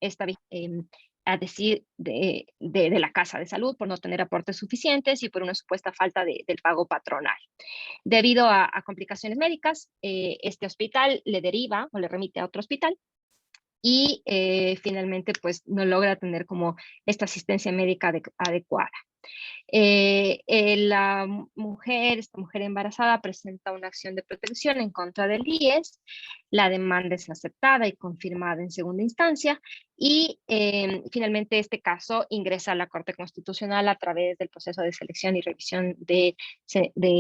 a decir de la Casa de Salud, por no tener aportes suficientes y por una supuesta falta del pago patronal. Debido a complicaciones médicas, este hospital le deriva o le remite a otro hospital y finalmente pues no logra tener como esta asistencia médica adecuada. Esta mujer embarazada presenta una acción de protección en contra del IES, la demanda es aceptada y confirmada en segunda instancia y finalmente este caso ingresa a la Corte Constitucional a través del proceso de selección y revisión de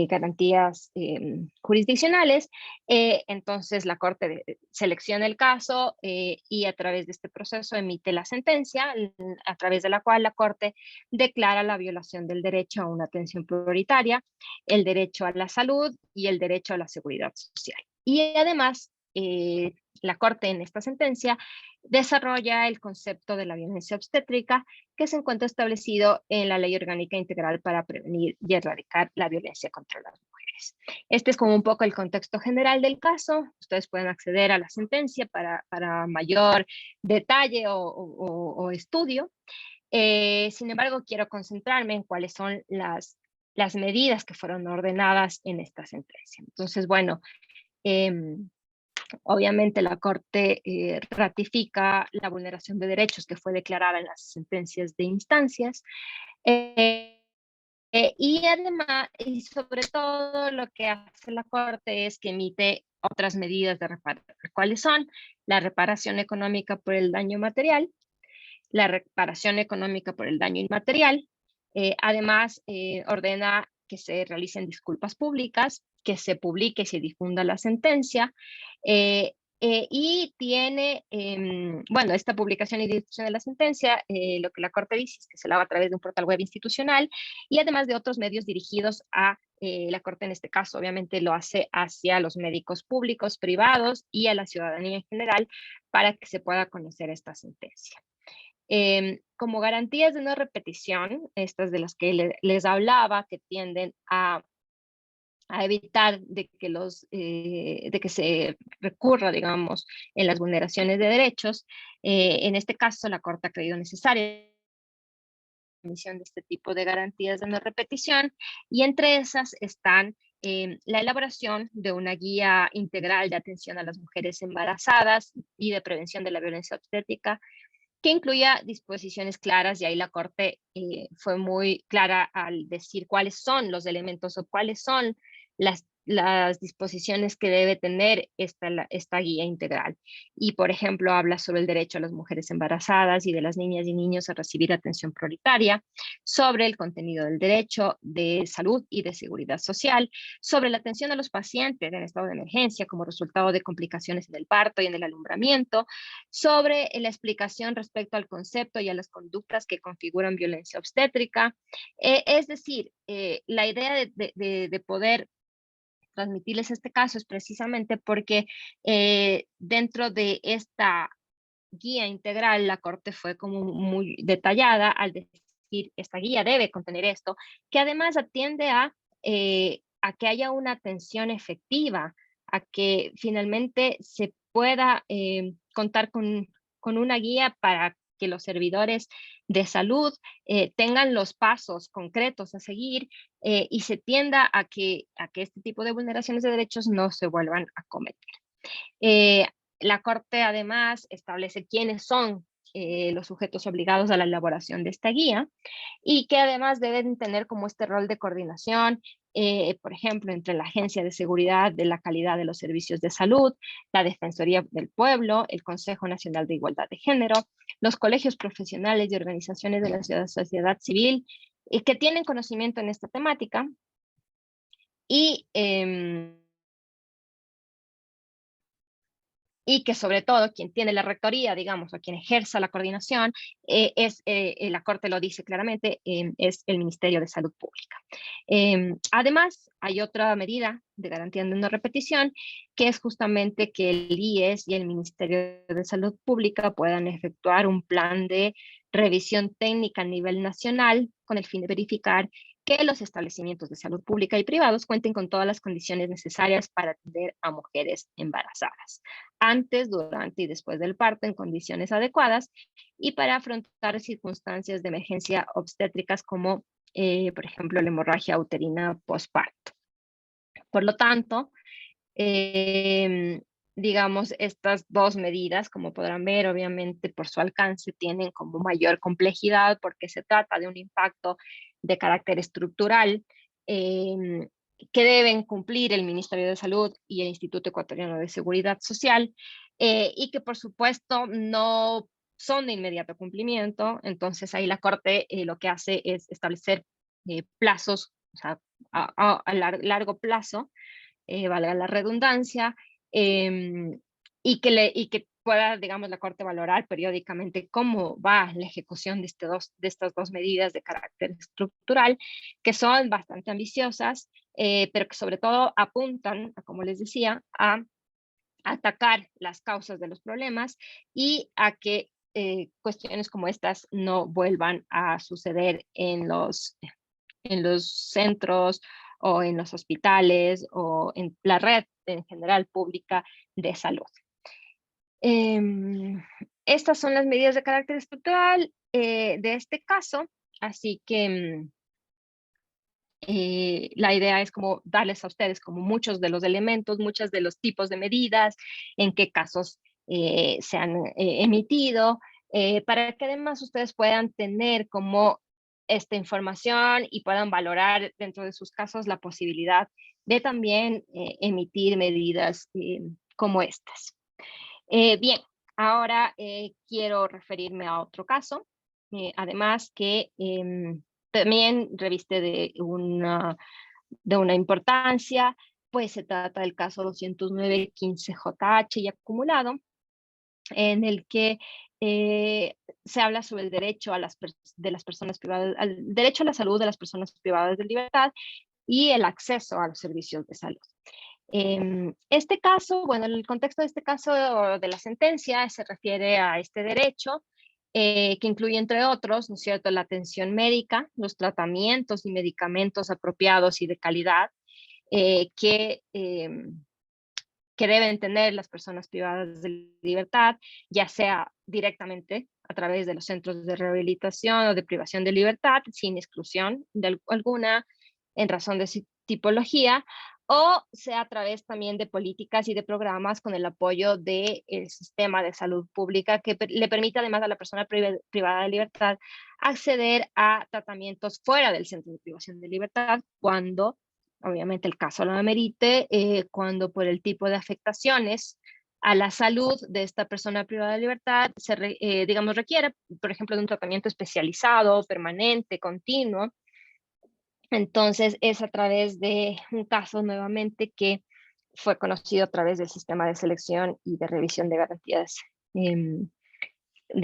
garantías jurisdiccionales. Entonces la Corte selecciona el caso y a través de este proceso emite la sentencia, a través de la cual la Corte declara la violación del derecho a una atención prioritaria, el derecho a la salud y el derecho a la seguridad social. Y además, la Corte en esta sentencia desarrolla el concepto de la violencia obstétrica que se encuentra establecido en la Ley Orgánica Integral para prevenir y erradicar la violencia contra las mujeres. Este es como un poco el contexto general del caso. Ustedes pueden acceder a la sentencia para mayor detalle o estudio. Sin embargo, quiero concentrarme en cuáles son las medidas que fueron ordenadas en esta sentencia. Entonces, bueno, obviamente la Corte ratifica la vulneración de derechos que fue declarada en las sentencias de instancias y además, y sobre todo lo que hace la Corte es que emite otras medidas de reparación. ¿Cuáles son? La reparación económica por el daño material, la reparación económica por el daño inmaterial. Además, ordena que se realicen disculpas públicas, que se publique y se difunda la sentencia. Y tiene, bueno, esta publicación y difusión de la sentencia, lo que la Corte dice es que se la haga a través de un portal web institucional y además de otros medios dirigidos a la Corte, en este caso, obviamente lo hace hacia los médicos públicos, privados y a la ciudadanía en general para que se pueda conocer esta sentencia. Como garantías de no repetición, estas de las que les hablaba, que tienden a evitar de que se recurra, digamos, en las vulneraciones de derechos, en este caso la Corte ha creído necesaria la emisión de este tipo de garantías de no repetición, y entre esas están la elaboración de una guía integral de atención a las mujeres embarazadas y de prevención de la violencia obstétrica, que incluya disposiciones claras, y ahí la Corte fue muy clara al decir cuáles son los elementos o cuáles son las disposiciones que debe tener esta guía integral. Y, por ejemplo, habla sobre el derecho a las mujeres embarazadas y de las niñas y niños a recibir atención prioritaria, sobre el contenido del derecho de salud y de seguridad social, sobre la atención a los pacientes en estado de emergencia como resultado de complicaciones en el parto y en el alumbramiento, sobre la explicación respecto al concepto y a las conductas que configuran violencia obstétrica. Es decir, la idea de poder transmitirles este caso es precisamente porque dentro de esta guía integral, la Corte fue como muy detallada al decir, esta guía debe contener esto, que además atiende a que haya una atención efectiva, a que finalmente se pueda contar con una guía para que los servidores de salud tengan los pasos concretos a seguir y se tienda a que este tipo de vulneraciones de derechos no se vuelvan a cometer. La Corte además establece quiénes son los sujetos obligados a la elaboración de esta guía y que además deben tener como este rol de coordinación, por ejemplo, entre la Agencia de Seguridad de la Calidad de los Servicios de Salud, la Defensoría del Pueblo, el Consejo Nacional de Igualdad de Género, los colegios profesionales y organizaciones de la sociedad civil que tienen conocimiento en esta temática y que sobre todo quien tiene la rectoría, digamos, o quien ejerza la coordinación, la Corte lo dice claramente, es el Ministerio de Salud Pública. Además, hay otra medida de garantía de no repetición, que es justamente que el IES y el Ministerio de Salud Pública puedan efectuar un plan de revisión técnica a nivel nacional con el fin de verificar que los establecimientos de salud pública y privados cuenten con todas las condiciones necesarias para atender a mujeres embarazadas, antes, durante y después del parto en condiciones adecuadas y para afrontar circunstancias de emergencia obstétricas como, por ejemplo, la hemorragia uterina postparto. Por lo tanto, digamos, estas dos medidas, como podrán ver, obviamente por su alcance tienen como mayor complejidad porque se trata de un impacto de carácter estructural que deben cumplir el Ministerio de Salud y el Instituto Ecuatoriano de Seguridad Social y que por supuesto no son de inmediato cumplimiento. Entonces ahí la Corte lo que hace es establecer plazos, o sea, a largo plazo, valga la redundancia, y que pueda, digamos, la Corte valorar periódicamente cómo va la ejecución de estas dos medidas de carácter estructural, que son bastante ambiciosas, pero que sobre todo apuntan, como les decía, a atacar las causas de los problemas y a que cuestiones como estas no vuelvan a suceder en los centros o en los hospitales o en la red en general pública de salud. Estas son las medidas de carácter estructural de este caso, así que la idea es como darles a ustedes como muchos de los elementos, muchos de los tipos de medidas, en qué casos se han emitido, para que además ustedes puedan tener como esta información y puedan valorar dentro de sus casos la posibilidad de también emitir medidas como estas. Bien, ahora quiero referirme a otro caso, además que también reviste de una importancia, pues se trata del caso 209-15JH y acumulado, en el que se habla sobre el derecho de las personas privadas, al derecho a la salud de las personas privadas de libertad y el acceso a los servicios de salud. Este caso, bueno, el contexto de este caso de la sentencia se refiere a este derecho que incluye, entre otros, ¿no es cierto?, la atención médica, los tratamientos y medicamentos apropiados y de calidad que deben tener las personas privadas de libertad, ya sea directamente a través de los centros de rehabilitación o de privación de libertad, sin exclusión alguna en razón de su tipología, o sea a través también de políticas y de programas con el apoyo del sistema de salud pública que le permite además a la persona privada de libertad acceder a tratamientos fuera del centro de privación de libertad cuando obviamente el caso lo amerite, cuando por el tipo de afectaciones a la salud de esta persona privada de libertad digamos, requiere, por ejemplo, de un tratamiento especializado, permanente, continuo. Entonces es a través de un caso nuevamente que fue conocido a través del sistema de selección y de revisión de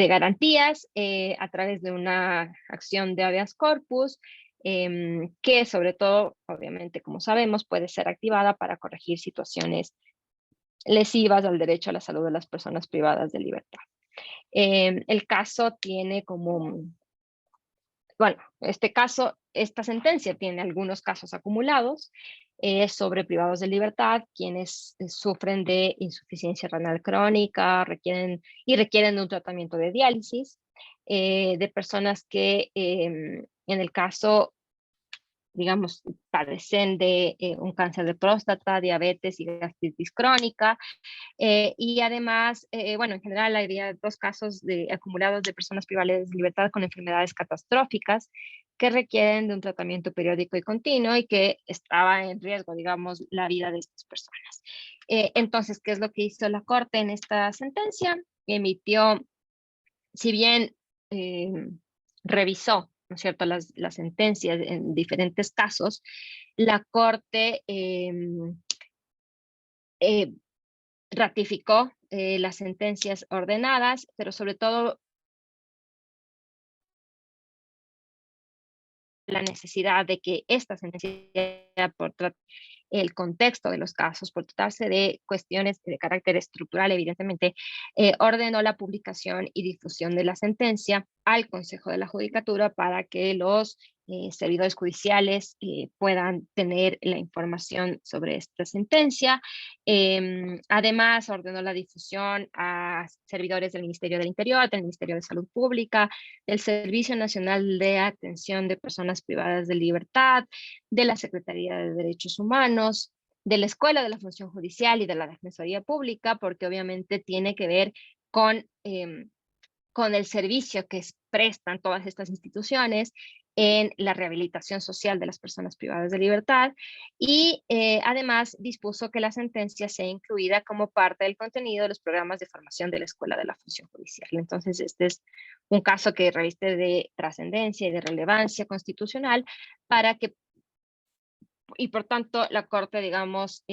garantías, a través de una acción de habeas corpus, que sobre todo, obviamente, como sabemos, puede ser activada para corregir situaciones lesivas al derecho a la salud de las personas privadas de libertad. El caso tiene como, bueno, esta sentencia tiene algunos casos acumulados sobre privados de libertad, quienes sufren de insuficiencia renal crónica, requieren de un tratamiento de diálisis, de personas que en el caso, digamos, padecen de un cáncer de próstata, diabetes y gastritis crónica, y además, bueno, en general había 2 casos acumulados de personas privadas de libertad con enfermedades catastróficas que requieren de un tratamiento periódico y continuo y que estaba en riesgo, digamos, la vida de estas personas. Entonces, ¿qué es lo que hizo la Corte en esta sentencia? Emitió, si bien revisó, ¿no es cierto?, las sentencias en diferentes casos, la Corte ratificó las sentencias ordenadas, pero sobre todo la necesidad de que esta sentencia, por el contexto de los casos, por tratarse de cuestiones de carácter estructural, evidentemente, ordenó la publicación y difusión de la sentencia al Consejo de la Judicatura para que los servidores judiciales puedan tener la información sobre esta sentencia. Además, ordenó la difusión a servidores del Ministerio del Interior, del Ministerio de Salud Pública, del Servicio Nacional de Atención de Personas Privadas de Libertad, de la Secretaría de Derechos Humanos, de la Escuela de la Función Judicial y de la Defensoría Pública, porque obviamente tiene que ver con el servicio que prestan todas estas instituciones en la rehabilitación social de las personas privadas de libertad, y además dispuso que la sentencia sea incluida como parte del contenido de los programas de formación de la Escuela de la Función Judicial. Entonces, este es un caso que reviste de trascendencia y de relevancia constitucional y por tanto la Corte, digamos,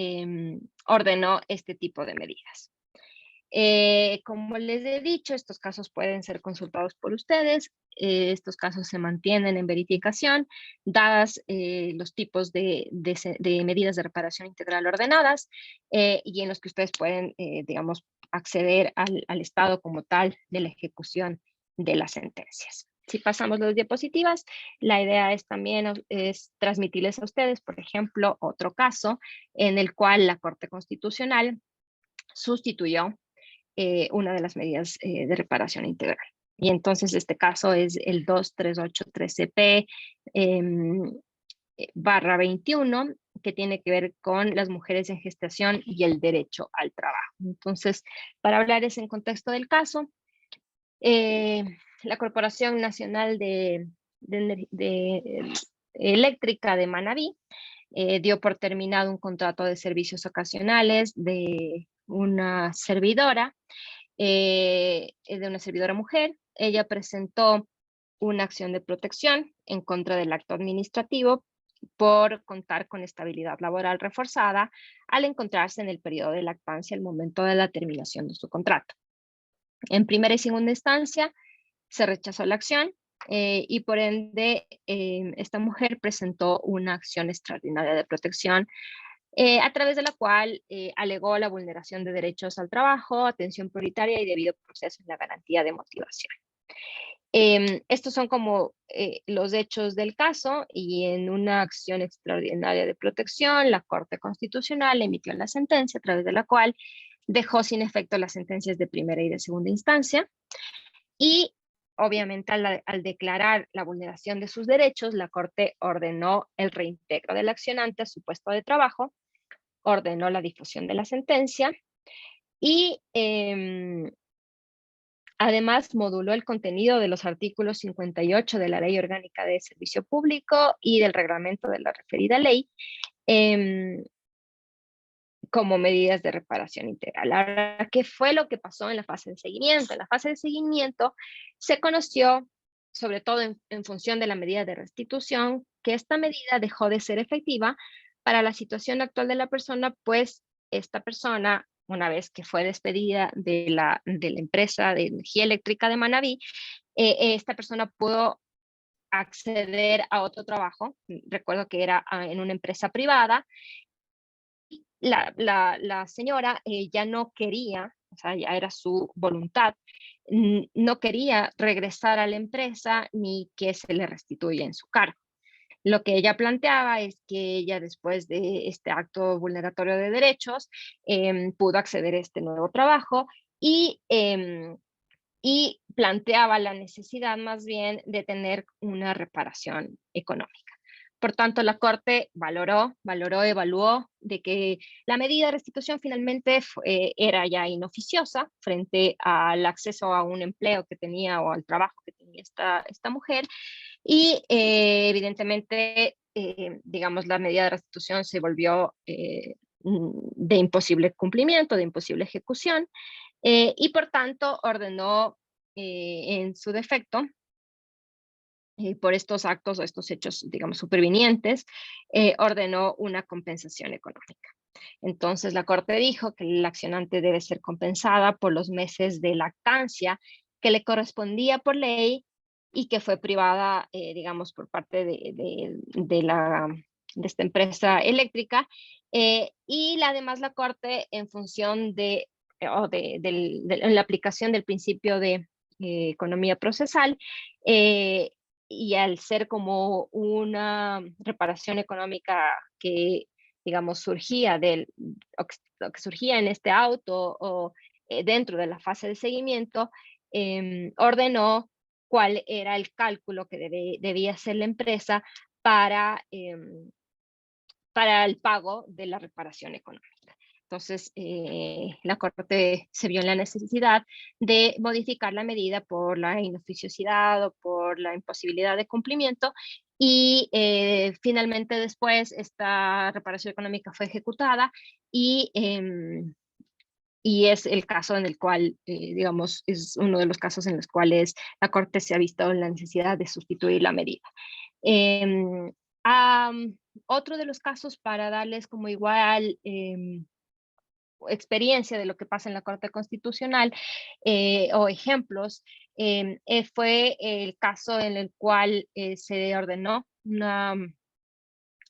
ordenó este tipo de medidas. Como les he dicho, estos casos pueden ser consultados por ustedes. Estos casos se mantienen en verificación, dadas los tipos de medidas de reparación integral ordenadas, y en los que ustedes pueden, digamos, acceder al estado como tal de la ejecución de las sentencias. Si pasamos las diapositivas, la idea es también transmitirles a ustedes, por ejemplo, otro caso en el cual la Corte Constitucional sustituyó una de las medidas de reparación integral. Y entonces este caso es el 2383CP /21, que tiene que ver con las mujeres en gestación y el derecho al trabajo. Entonces, para hablarles en contexto del caso, la Corporación Nacional de Eléctrica de Manabí dio por terminado un contrato de servicios ocasionales de una servidora, mujer. Ella presentó una acción de protección en contra del acto administrativo por contar con estabilidad laboral reforzada al encontrarse en el periodo de lactancia al momento de la terminación de su contrato. En primera y segunda instancia se rechazó la acción y por ende esta mujer presentó una acción extraordinaria de protección a través de la cual alegó la vulneración de derechos al trabajo, atención prioritaria y debido proceso en la garantía de motivación. Estos son como los hechos del caso, y en una acción extraordinaria de protección, la Corte Constitucional emitió la sentencia a través de la cual dejó sin efecto las sentencias de primera y de segunda instancia, y obviamente al declarar la vulneración de sus derechos, la Corte ordenó el reintegro del accionante a su puesto de trabajo, ordenó la difusión de la sentencia y además moduló el contenido de los artículos 58 de la Ley Orgánica de Servicio Público y del reglamento de la referida ley como medidas de reparación integral. Ahora, ¿qué fue lo que pasó en la fase de seguimiento? En la fase de seguimiento se conoció, sobre todo en función de la medida de restitución, que esta medida dejó de ser efectiva para la situación actual de la persona, pues esta persona, una vez que fue despedida de la empresa de energía eléctrica de Manabí, esta persona pudo acceder a otro trabajo. Recuerdo que era en una empresa privada. La señora ya no quería, o sea, ya era su voluntad, no quería regresar a la empresa ni que se le restituya en su cargo. Lo que ella planteaba es que ella, después de este acto vulneratorio de derechos, pudo acceder a este nuevo trabajo y planteaba la necesidad más bien de tener una reparación económica. Por tanto, la Corte evaluó de que la medida de restitución finalmente era ya inoficiosa frente al acceso a un empleo que tenía o al trabajo que tenía esta mujer, y evidentemente, digamos, la medida de restitución se volvió de imposible cumplimiento, de imposible ejecución, y por tanto ordenó en su defecto, por estos actos o estos hechos, digamos, supervinientes, ordenó una compensación económica. Entonces, la Corte dijo que el accionante debe ser compensada por los meses de lactancia que le correspondía por ley y que fue privada, digamos, por parte de esta empresa eléctrica. Y además la Corte, en función de la aplicación del principio de economía procesal, y al ser como una reparación económica que, digamos, surgía o que surgía en este auto o dentro de la fase de seguimiento, ordenó cuál era el cálculo que debía hacer la empresa para el pago de la reparación económica. Entonces, la Corte se vio en la necesidad de modificar la medida por la inoficiosidad o por la imposibilidad de cumplimiento, y finalmente después esta reparación económica fue ejecutada, y es el caso en el cual, digamos, es uno de los casos en los cuales la Corte se ha visto en la necesidad de sustituir la medida. Otro de los casos, para darles como igual experiencia de lo que pasa en la Corte Constitucional, o ejemplos, fue el caso en el cual se ordenó una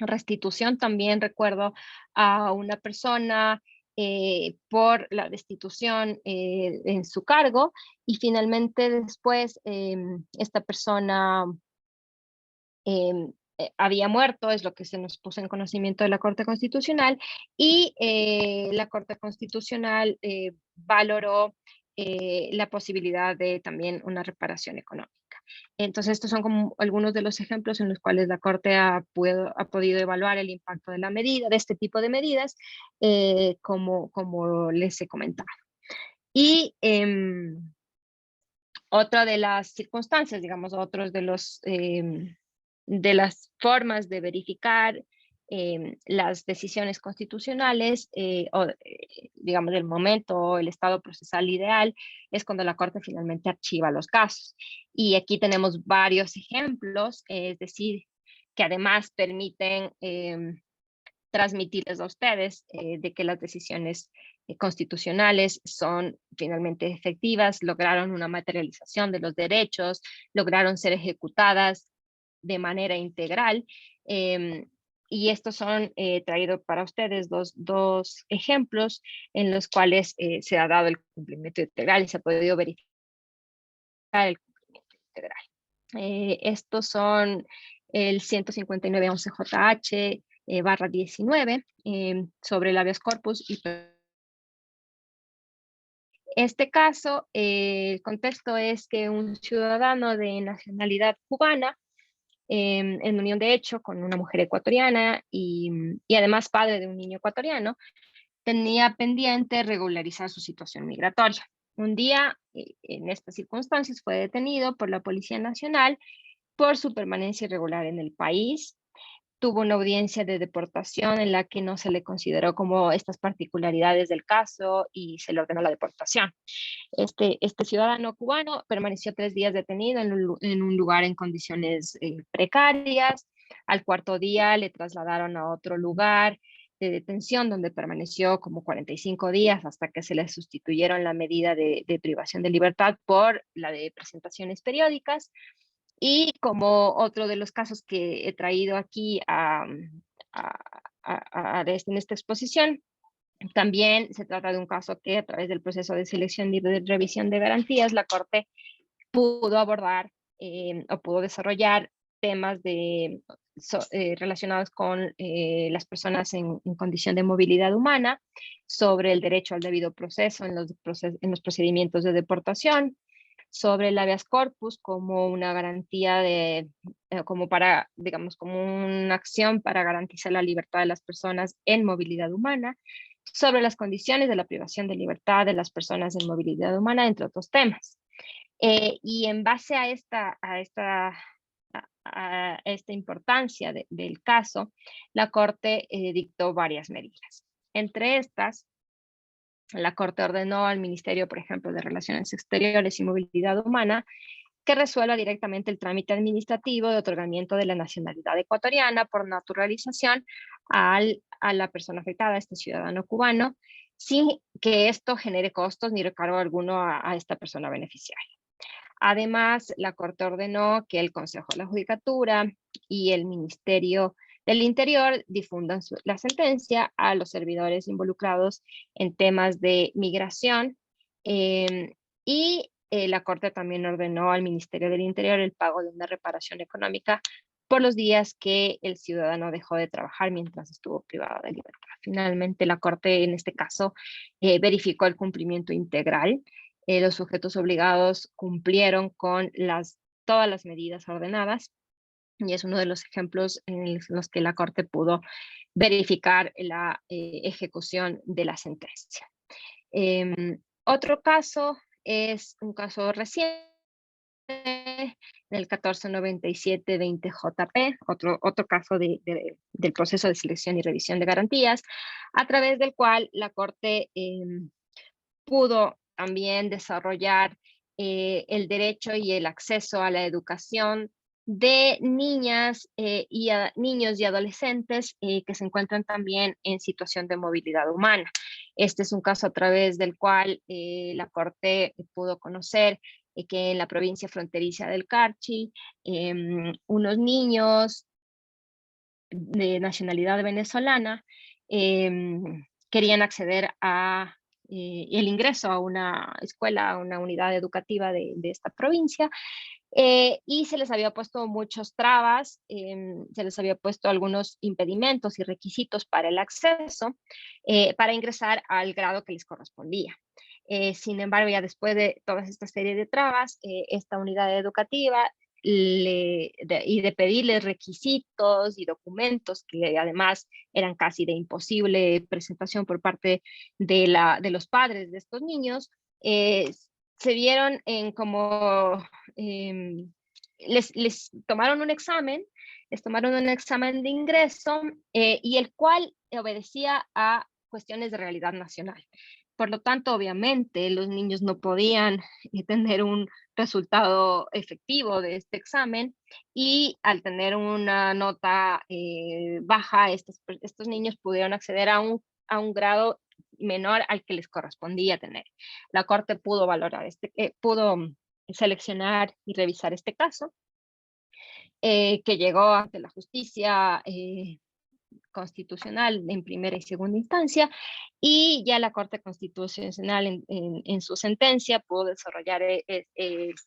restitución, también recuerdo, a una persona por la destitución en su cargo, y finalmente después esta persona había muerto, es lo que se nos puso en conocimiento de la Corte Constitucional, y la Corte Constitucional valoró la posibilidad de también una reparación económica. Entonces, estos son como algunos de los ejemplos en los cuales la Corte ha podido evaluar el impacto de la medida, de este tipo de medidas, como les he comentado. Y otra de las circunstancias, digamos, otros de las formas de verificar las decisiones constitucionales, digamos, el momento o el estado procesal ideal, es cuando la Corte finalmente archiva los casos. Y aquí tenemos varios ejemplos, es decir, que además permiten transmitirles a ustedes de que las decisiones constitucionales son finalmente efectivas, lograron una materialización de los derechos, lograron ser ejecutadas de manera integral. Y estos son traídos para ustedes dos ejemplos en los cuales se ha dado el cumplimiento integral y se ha podido verificar el cumplimiento integral. Estos son el 159.11 JH barra 19 sobre el habeas corpus. Y este caso, el contexto es que un ciudadano de nacionalidad cubana, en unión de hecho con una mujer ecuatoriana y además padre de un niño ecuatoriano, tenía pendiente regularizar su situación migratoria. Un día, en estas circunstancias, fue detenido por la Policía Nacional por su permanencia irregular en el país. Tuvo una audiencia de deportación en la que no se le consideró como estas particularidades del caso y se le ordenó la deportación. Este ciudadano cubano permaneció 3 días detenido en un lugar en condiciones precarias. Al cuarto día le trasladaron a otro lugar de detención donde permaneció como 45 días hasta que se le sustituyeron la medida de privación de libertad por la de presentaciones periódicas. Y como otro de los casos que he traído aquí en esta exposición, también se trata de un caso que a través del proceso de selección y de revisión de garantías, la Corte pudo abordar o pudo desarrollar temas relacionados con las personas en condición de movilidad humana, sobre el derecho al debido proceso en los procedimientos de deportación, sobre el habeas corpus como una garantía como para, digamos, como una acción para garantizar la libertad de las personas en movilidad humana, sobre las condiciones de la privación de libertad de las personas en movilidad humana, entre otros temas. Y en base a esta importancia del caso, la Corte dictó varias medidas. Entre estas, la Corte ordenó al Ministerio, por ejemplo, de Relaciones Exteriores y Movilidad Humana, que resuelva directamente el trámite administrativo de otorgamiento de la nacionalidad ecuatoriana por naturalización a la persona afectada, a este ciudadano cubano, sin que esto genere costos ni recargo alguno a esta persona beneficiaria. Además, la Corte ordenó que el Consejo de la Judicatura y el Ministerio del Interior difundan la sentencia a los servidores involucrados en temas de migración, y la Corte también ordenó al Ministerio del Interior el pago de una reparación económica por los días que el ciudadano dejó de trabajar mientras estuvo privado de libertad. Finalmente, la Corte en este caso verificó el cumplimiento integral. Los sujetos obligados cumplieron con todas las medidas ordenadas, y es uno de los ejemplos en los que la Corte pudo verificar la ejecución de la sentencia. Otro caso es un caso reciente del 1497-20 JP, otro caso del proceso de selección y revisión de garantías, a través del cual la Corte pudo también desarrollar el derecho y el acceso a la educación de niñas niños y adolescentes que se encuentran también en situación de movilidad humana. Este es un caso a través del cual la Corte pudo conocer que en la provincia fronteriza del Carchi, unos niños de nacionalidad venezolana querían acceder a el ingreso a una escuela, a una unidad educativa de esta provincia, y se les había puesto muchos trabas, se les había puesto algunos impedimentos y requisitos para el acceso, para ingresar al grado que les correspondía. Sin embargo, ya después de toda esta serie de trabas, esta unidad educativa y de pedirles requisitos y documentos que además eran casi de imposible presentación por parte de los padres de estos niños, se vieron en como les tomaron un examen, de ingreso, y el cual obedecía a cuestiones de realidad nacional. Por lo tanto, obviamente, los niños no podían tener un resultado efectivo de este examen, y al tener una nota baja, estos niños pudieron acceder a un grado menor al que les correspondía tener. La Corte pudo pudo seleccionar y revisar este caso, que llegó ante la justicia constitucional en primera y segunda instancia, y ya la Corte Constitucional en su sentencia pudo desarrollar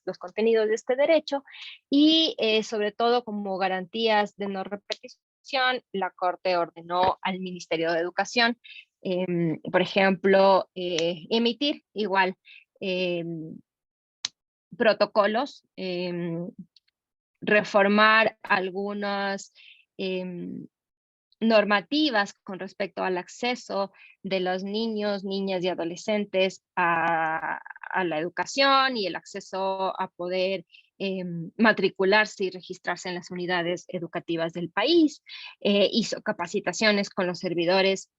los contenidos de este derecho, y sobre todo como garantías de no repetición, la Corte ordenó al Ministerio de Educación, por ejemplo, emitir igual protocolos, reformar algunas normativas con respecto al acceso de los niños, niñas y adolescentes a la educación, y el acceso a poder matricularse y registrarse en las unidades educativas del país. Hizo capacitaciones con los servidores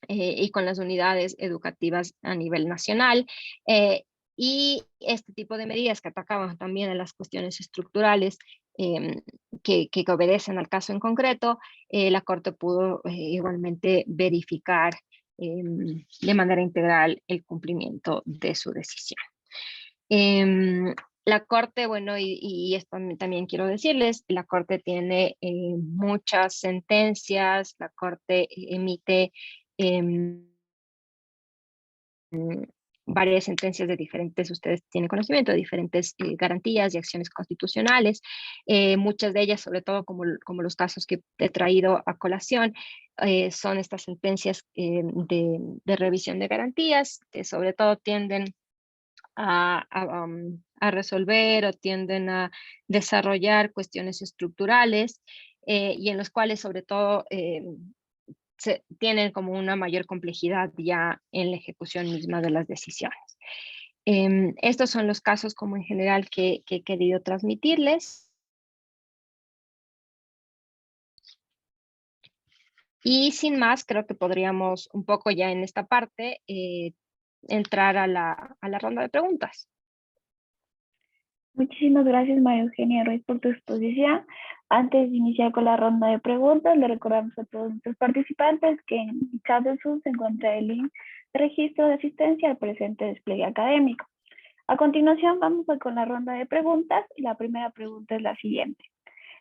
y con las unidades educativas a nivel nacional. Y este tipo de medidas que atacaban también a las cuestiones estructurales que obedecen al caso en concreto, la Corte pudo igualmente verificar de manera integral el cumplimiento de su decisión. La Corte, bueno, y esto también quiero decirles, la Corte tiene muchas sentencias, la Corte emite varias sentencias de diferentes, ustedes tienen conocimiento, de diferentes garantías y acciones constitucionales, muchas de ellas, sobre todo como los casos que he traído a colación, son estas sentencias de revisión de garantías, que sobre todo tienden a resolver o tienden a desarrollar cuestiones estructurales y en los cuales sobre todo tienen como una mayor complejidad ya en la ejecución misma de las decisiones. Estos son los casos como en general que he querido transmitirles. Y sin más, creo que podríamos un poco ya en esta parte entrar a la ronda de preguntas. Muchísimas gracias, María Eugenia Ruiz, por tu exposición. Antes de iniciar con la ronda de preguntas, le recordamos a todos nuestros participantes que en el chat de Zoom se encuentra el link de registro de asistencia al presente despliegue académico. A continuación, vamos con la ronda de preguntas y la primera pregunta es la siguiente.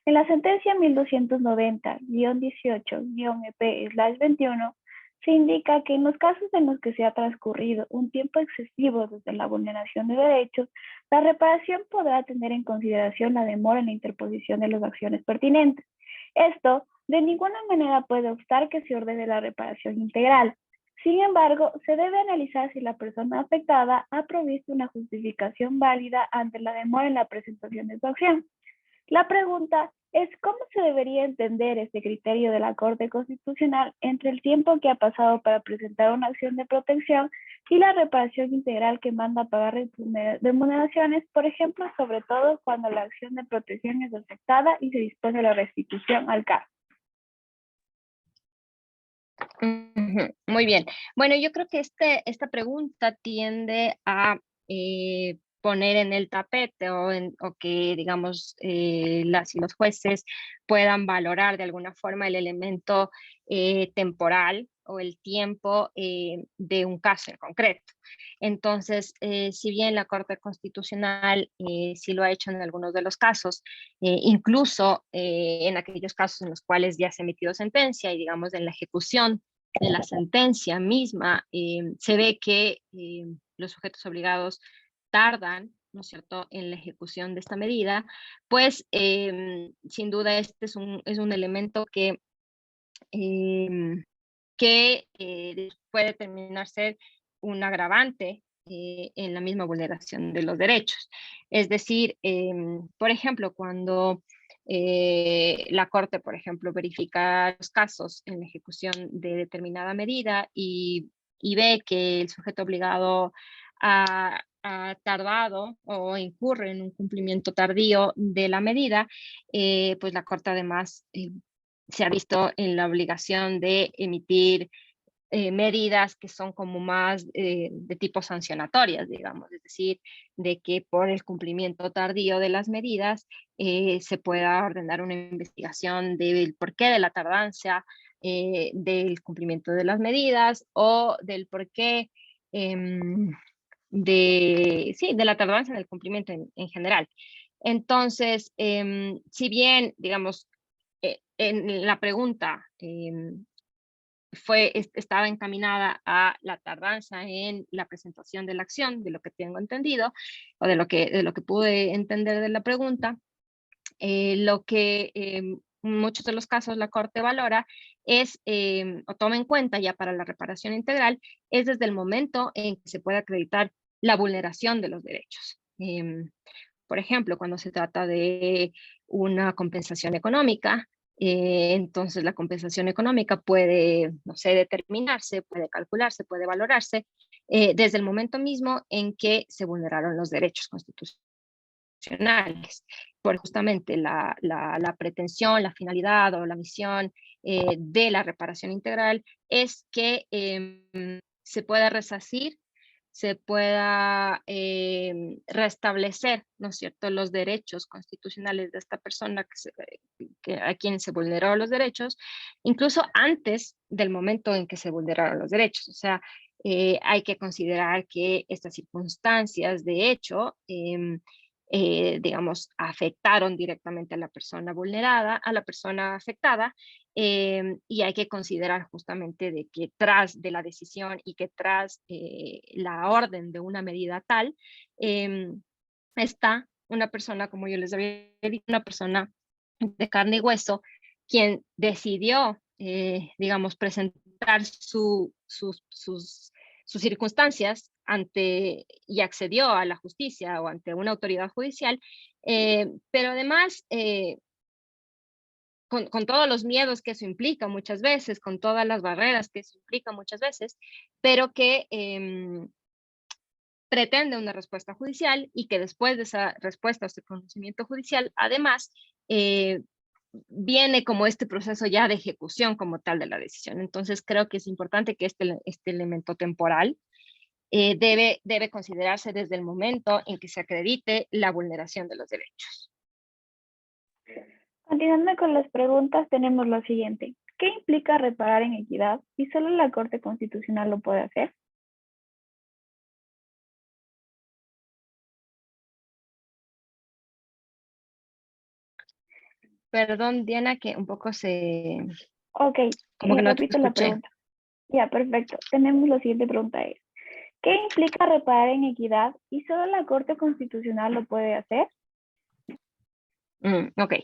En la sentencia 1290-18-EP/21 se indica que en los casos en los que se ha transcurrido un tiempo excesivo desde la vulneración de derechos, la reparación podrá tener en consideración la demora en la interposición de las acciones pertinentes. Esto de ninguna manera puede obstar que se ordene la reparación integral. Sin embargo, se debe analizar si la persona afectada ha provisto una justificación válida ante la demora en la presentación de su acción. La pregunta es cómo se debería entender este criterio de la Corte Constitucional entre el tiempo que ha pasado para presentar una acción de protección y la reparación integral que manda a pagar remuneraciones, por ejemplo, sobre todo cuando la acción de protección es afectada y se dispone la restitución al caso. Muy bien. Bueno, yo creo que esta pregunta tiende a poner en el tapete o que, digamos, las y los jueces puedan valorar de alguna forma el elemento temporal o el tiempo de un caso en concreto. Entonces, si bien la Corte Constitucional sí lo ha hecho en algunos de los casos, incluso en aquellos casos en los cuales ya se ha emitido sentencia y, digamos, en la ejecución de la sentencia misma, se ve que los sujetos obligados tardan, ¿no es cierto?, en la ejecución de esta medida, pues sin duda este es un elemento que puede terminar ser un agravante en la misma vulneración de los derechos. Es decir, por ejemplo, cuando la Corte, por ejemplo, verifica los casos en la ejecución de determinada medida y ve que el sujeto obligado ha tardado o incurre en un cumplimiento tardío de la medida, pues la Corte además se ha visto en la obligación de emitir medidas que son como más de tipo sancionatorias, digamos, es decir, de que por el cumplimiento tardío de las medidas se pueda ordenar una investigación del porqué de la tardanza del cumplimiento de las medidas o del porqué de la tardanza en el cumplimiento en general. Entonces, si bien, digamos, en la pregunta estaba encaminada a la tardanza en la presentación de la acción, de lo que tengo entendido, o de lo que pude entender de la pregunta, lo que en muchos de los casos la Corte valora es, o toma en cuenta ya para la reparación integral, es desde el momento en que se puede acreditar la vulneración de los derechos. Por ejemplo, cuando se trata de una compensación económica, entonces la compensación económica puede, no sé, determinarse, puede calcularse, puede valorarse desde el momento mismo en que se vulneraron los derechos constitucionales, por justamente la pretensión, la finalidad o la misión de la reparación integral es que se pueda resarcir, se pueda restablecer, ¿no es cierto?, los derechos constitucionales de esta persona a quien se vulneró los derechos, incluso antes del momento en que se vulneraron los derechos. O sea, hay que considerar que estas circunstancias, de hecho, digamos, afectaron directamente a la persona vulnerada, a la persona afectada, y hay que considerar justamente de que tras de la decisión y que tras la orden de una medida tal, está una persona, como yo les había dicho, una persona de carne y hueso, quien decidió, digamos, presentar sus circunstancias ante y accedió a la justicia o ante una autoridad judicial, pero además con todos los miedos que eso implica muchas veces, con todas las barreras que eso implica muchas veces, pero que pretende una respuesta judicial y que después de esa respuesta o ese conocimiento judicial, además, viene como este proceso ya de ejecución como tal de la decisión. Entonces, creo que es importante que este elemento temporal debe considerarse desde el momento en que se acredite la vulneración de los derechos. Continuando con las preguntas, tenemos lo siguiente. ¿Qué implica reparar en equidad y solo la Corte Constitucional lo puede hacer? Perdón, Diana, que un poco Ok, como que no te repito la escuché. pregunta. Ya, perfecto. Tenemos la siguiente pregunta es, ¿qué implica reparar en equidad y solo la Corte Constitucional lo puede hacer? Ok.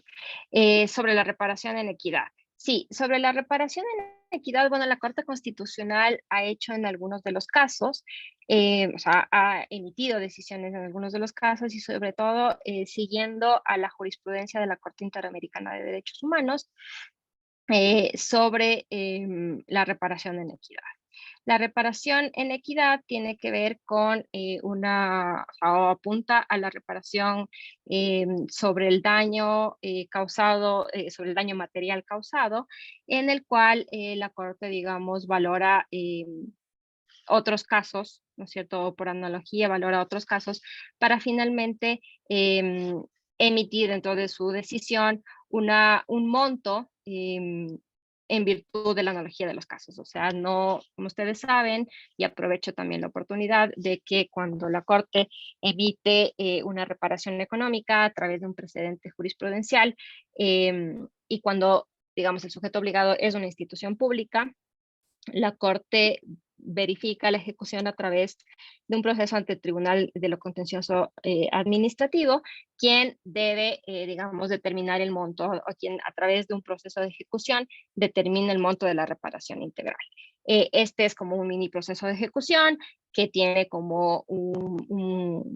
Sobre la reparación en equidad. Sí, sobre la reparación en equidad, bueno, la Corte Constitucional ha hecho en algunos de los casos, o sea, ha emitido decisiones en algunos de los casos y sobre todo siguiendo a la jurisprudencia de la Corte Interamericana de Derechos Humanos sobre la reparación en equidad. La reparación en equidad tiene que ver con o apunta a la reparación sobre el daño causado, sobre el daño material causado, en el cual la Corte, digamos, valora otros casos, ¿no es cierto? Por analogía, valora otros casos para finalmente emitir dentro de su decisión un monto en virtud de la analogía de los casos. O sea, no, como ustedes saben, y aprovecho también la oportunidad de que cuando la Corte emite una reparación económica a través de un precedente jurisprudencial y cuando, digamos, el sujeto obligado es una institución pública, la Corte verifica la ejecución a través de un proceso ante el Tribunal de lo Contencioso Administrativo, quien debe, digamos, determinar el monto, o quien a través de un proceso de ejecución determina el monto de la reparación integral. Este es como un mini proceso de ejecución que tiene como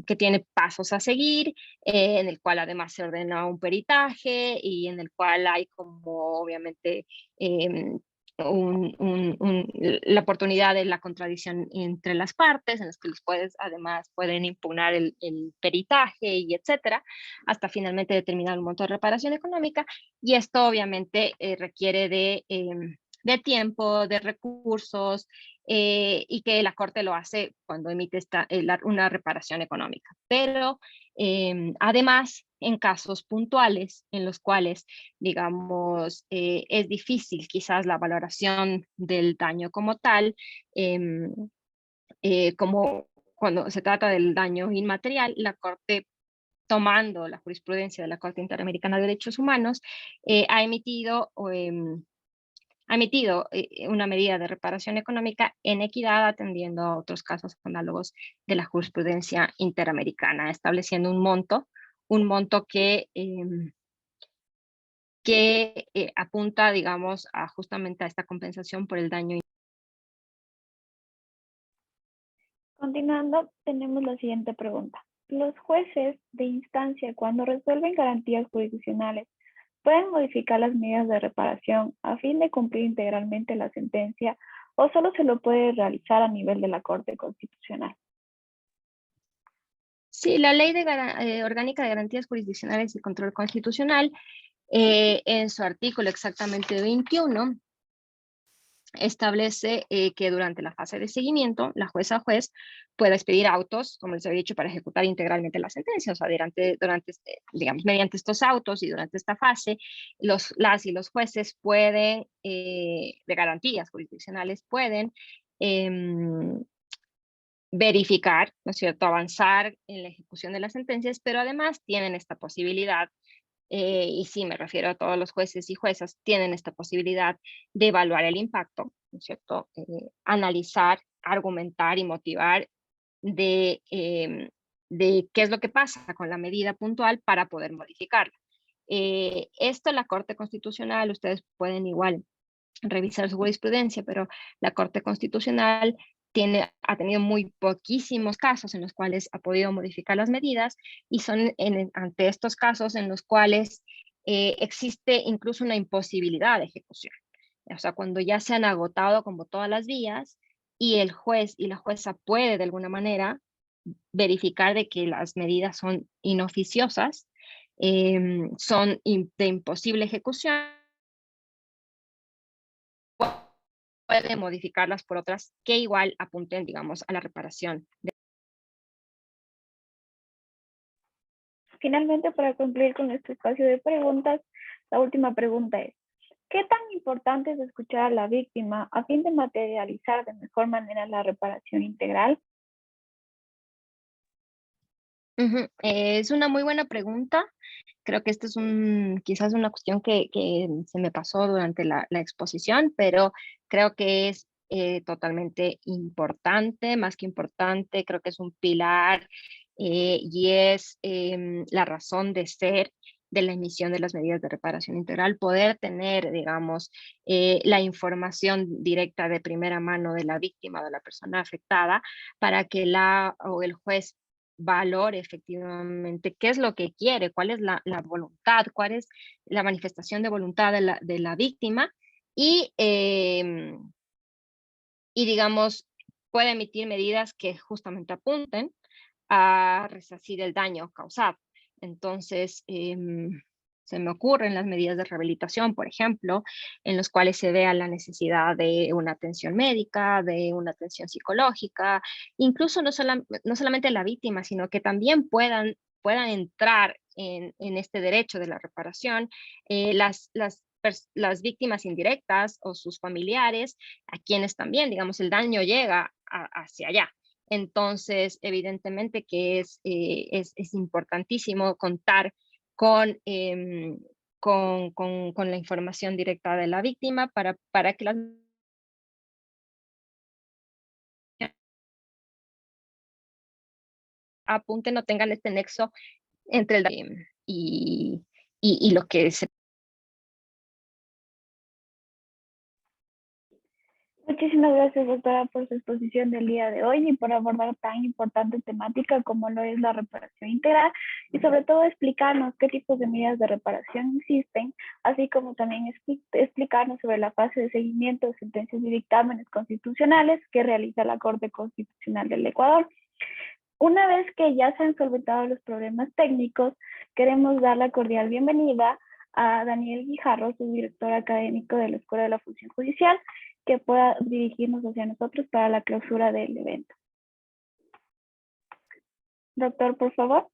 que tiene pasos a seguir, en el cual además se ordena un peritaje y en el cual hay como obviamente la oportunidad de la contradicción entre las partes, en las que los jueces además pueden impugnar el peritaje y etcétera, hasta finalmente determinar un monto de reparación económica. Y esto obviamente requiere de tiempo, de recursos, y que la Corte lo hace cuando emite una reparación económica. Pero además, en casos puntuales en los cuales, digamos, es difícil quizás la valoración del daño como tal, como cuando se trata del daño inmaterial, la Corte, tomando la jurisprudencia de la Corte Interamericana de Derechos Humanos, ha emitido una medida de reparación económica en equidad atendiendo a otros casos análogos de la jurisprudencia interamericana, estableciendo un monto que apunta, digamos, justamente a esta compensación por el daño. Continuando, tenemos la siguiente pregunta. ¿Los jueces de instancia, cuando resuelven garantías jurisdiccionales, pueden modificar las medidas de reparación a fin de cumplir integralmente la sentencia o solo se lo puede realizar a nivel de la Corte Constitucional? Sí, la Ley Orgánica de Garantías Jurisdiccionales y Control Constitucional, en su artículo exactamente 21, establece que durante la fase de seguimiento, la jueza o juez pueda expedir autos, como les había dicho, para ejecutar integralmente la sentencia. O sea, digamos, mediante estos autos y durante esta fase, las y los jueces pueden, de garantías jurisdiccionales, pueden verificar, ¿no es cierto?, avanzar en la ejecución de las sentencias, pero además tienen esta posibilidad, y sí me refiero a todos los jueces y juezas, tienen esta posibilidad de evaluar el impacto, ¿no es cierto?, analizar, argumentar y motivar de qué es lo que pasa con la medida puntual para poder modificarla. Esto la Corte Constitucional, ustedes pueden igual revisar su jurisprudencia, pero la Corte Constitucional ha tenido muy poquísimos casos en los cuales ha podido modificar las medidas, y son ante estos casos en los cuales existe incluso una imposibilidad de ejecución. O sea, cuando ya se han agotado como todas las vías y el juez y la jueza puede de alguna manera verificar de que las medidas son inoficiosas, son de imposible ejecución, puede modificarlas por otras que igual apunten, digamos, a la reparación. Finalmente, para concluir con este espacio de preguntas, la última pregunta es: ¿qué tan importante es escuchar a la víctima a fin de materializar de mejor manera la reparación integral? Es una muy buena pregunta. Creo que esto es quizás una cuestión que se me pasó durante la exposición, pero creo que es totalmente importante, más que importante, creo que es un pilar, y es la razón de ser de la emisión de las medidas de reparación integral, poder tener, digamos, la información directa de primera mano de la víctima o de la persona afectada, para que el juez valore efectivamente qué es lo que quiere, cuál es la voluntad, cuál es la manifestación de voluntad de la víctima, y, y digamos, puede emitir medidas que justamente apunten a resarcir el daño causado. Entonces, se me ocurren las medidas de rehabilitación, por ejemplo, en los cuales se vea la necesidad de una atención médica, de una atención psicológica, incluso no solamente la víctima, sino que también puedan entrar en este derecho de la reparación las víctimas indirectas o sus familiares, a quienes también, digamos, el daño llega hacia allá. Entonces, evidentemente que es importantísimo contar con, con la información directa de la víctima para que las apunten o tengan este nexo entre el y lo que se... Muchísimas gracias, doctora, por su exposición del día de hoy y por abordar tan importante temática como lo es la reparación integral, y sobre todo explicarnos qué tipos de medidas de reparación existen, así como también explicarnos sobre la fase de seguimiento de sentencias y dictámenes constitucionales que realiza la Corte Constitucional del Ecuador. Una vez que ya se han solventado los problemas técnicos, queremos dar la cordial bienvenida a Daniel Guijarro, su director académico de la Escuela de la Función Judicial, que pueda dirigirnos hacia nosotros para la clausura del evento. Doctor, por favor.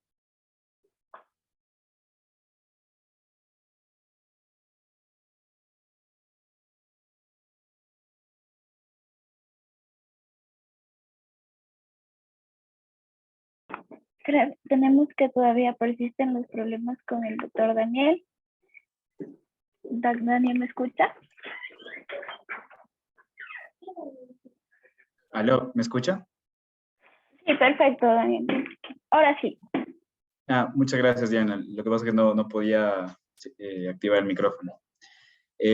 Tenemos que todavía persisten los problemas con el doctor Daniel. Daniel, ¿me escucha? ¿Aló? ¿Me escucha? Sí, perfecto, Daniel. Ahora sí. Muchas gracias, Diana. Lo que pasa es que no podía activar el micrófono.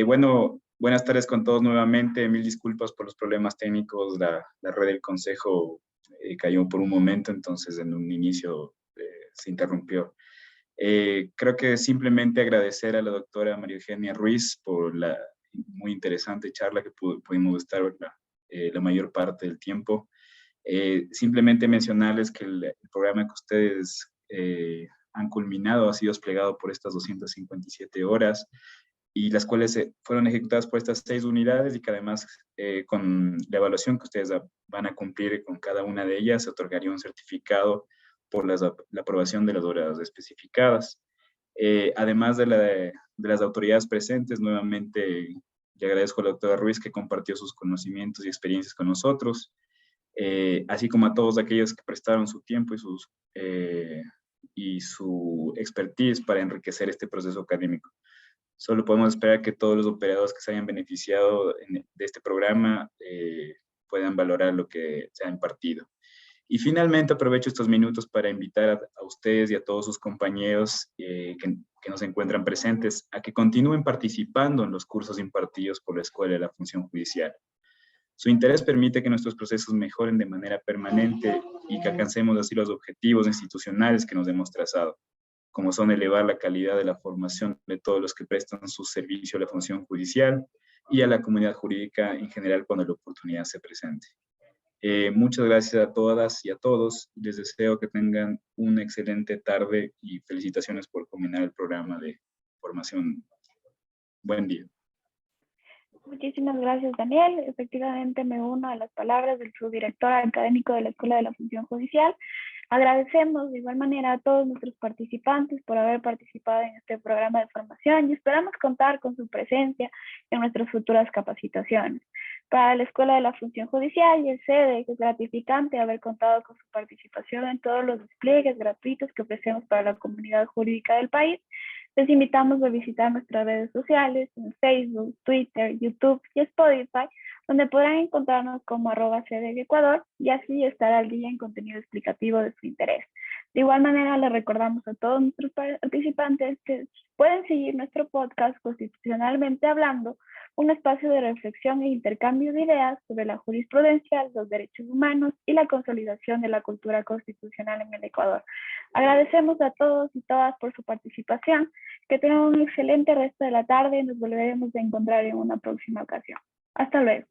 Bueno, buenas tardes con todos nuevamente. Mil disculpas por los problemas técnicos. La red del consejo cayó por un momento, entonces en un inicio se interrumpió. Creo que simplemente agradecer a la doctora María Eugenia Ruiz por la muy interesante charla que pudimos estar la mayor parte del tiempo. Simplemente mencionarles que el programa que ustedes han culminado ha sido desplegado por estas 257 horas, y las cuales fueron ejecutadas por estas 6 unidades, y que además con la evaluación que ustedes van a cumplir con cada una de ellas, se otorgaría un certificado por la aprobación de las horas especificadas. Además de las autoridades presentes, nuevamente le agradezco a la doctora Ruiz que compartió sus conocimientos y experiencias con nosotros. así como a todos aquellos que prestaron su tiempo y su expertise para enriquecer este proceso académico. Solo podemos esperar que todos los operadores que se hayan beneficiado de este programa puedan valorar lo que se ha impartido. Y finalmente aprovecho estos minutos para invitar a ustedes y a todos sus compañeros que nos encuentran presentes a que continúen participando en los cursos impartidos por la Escuela de la Función Judicial. Su interés permite que nuestros procesos mejoren de manera permanente y que alcancemos así los objetivos institucionales que nos hemos trazado, como son elevar la calidad de la formación de todos los que prestan su servicio a la función judicial y a la comunidad jurídica en general cuando la oportunidad se presente. Muchas gracias a todas y a todos. Les deseo que tengan una excelente tarde y felicitaciones por culminar el programa de formación. Buen día. Muchísimas gracias, Daniel. Efectivamente, me uno a las palabras del subdirector académico de la Escuela de la Función Judicial. Agradecemos de igual manera a todos nuestros participantes por haber participado en este programa de formación y esperamos contar con su presencia en nuestras futuras capacitaciones. Para la Escuela de la Función Judicial y el SEDE, es gratificante haber contado con su participación en todos los despliegues gratuitos que ofrecemos para la comunidad jurídica del país. Les invitamos a visitar nuestras redes sociales en Facebook, Twitter, YouTube y Spotify, donde podrán encontrarnos como @CDEcuador y así estar al día en contenido explicativo de su interés. De igual manera, les recordamos a todos nuestros participantes que pueden seguir nuestro podcast Constitucionalmente Hablando, un espacio de reflexión e intercambio de ideas sobre la jurisprudencia, los derechos humanos y la consolidación de la cultura constitucional en el Ecuador. Agradecemos a todos y todas por su participación. Que tengan un excelente resto de la tarde y nos volveremos a encontrar en una próxima ocasión. Hasta luego.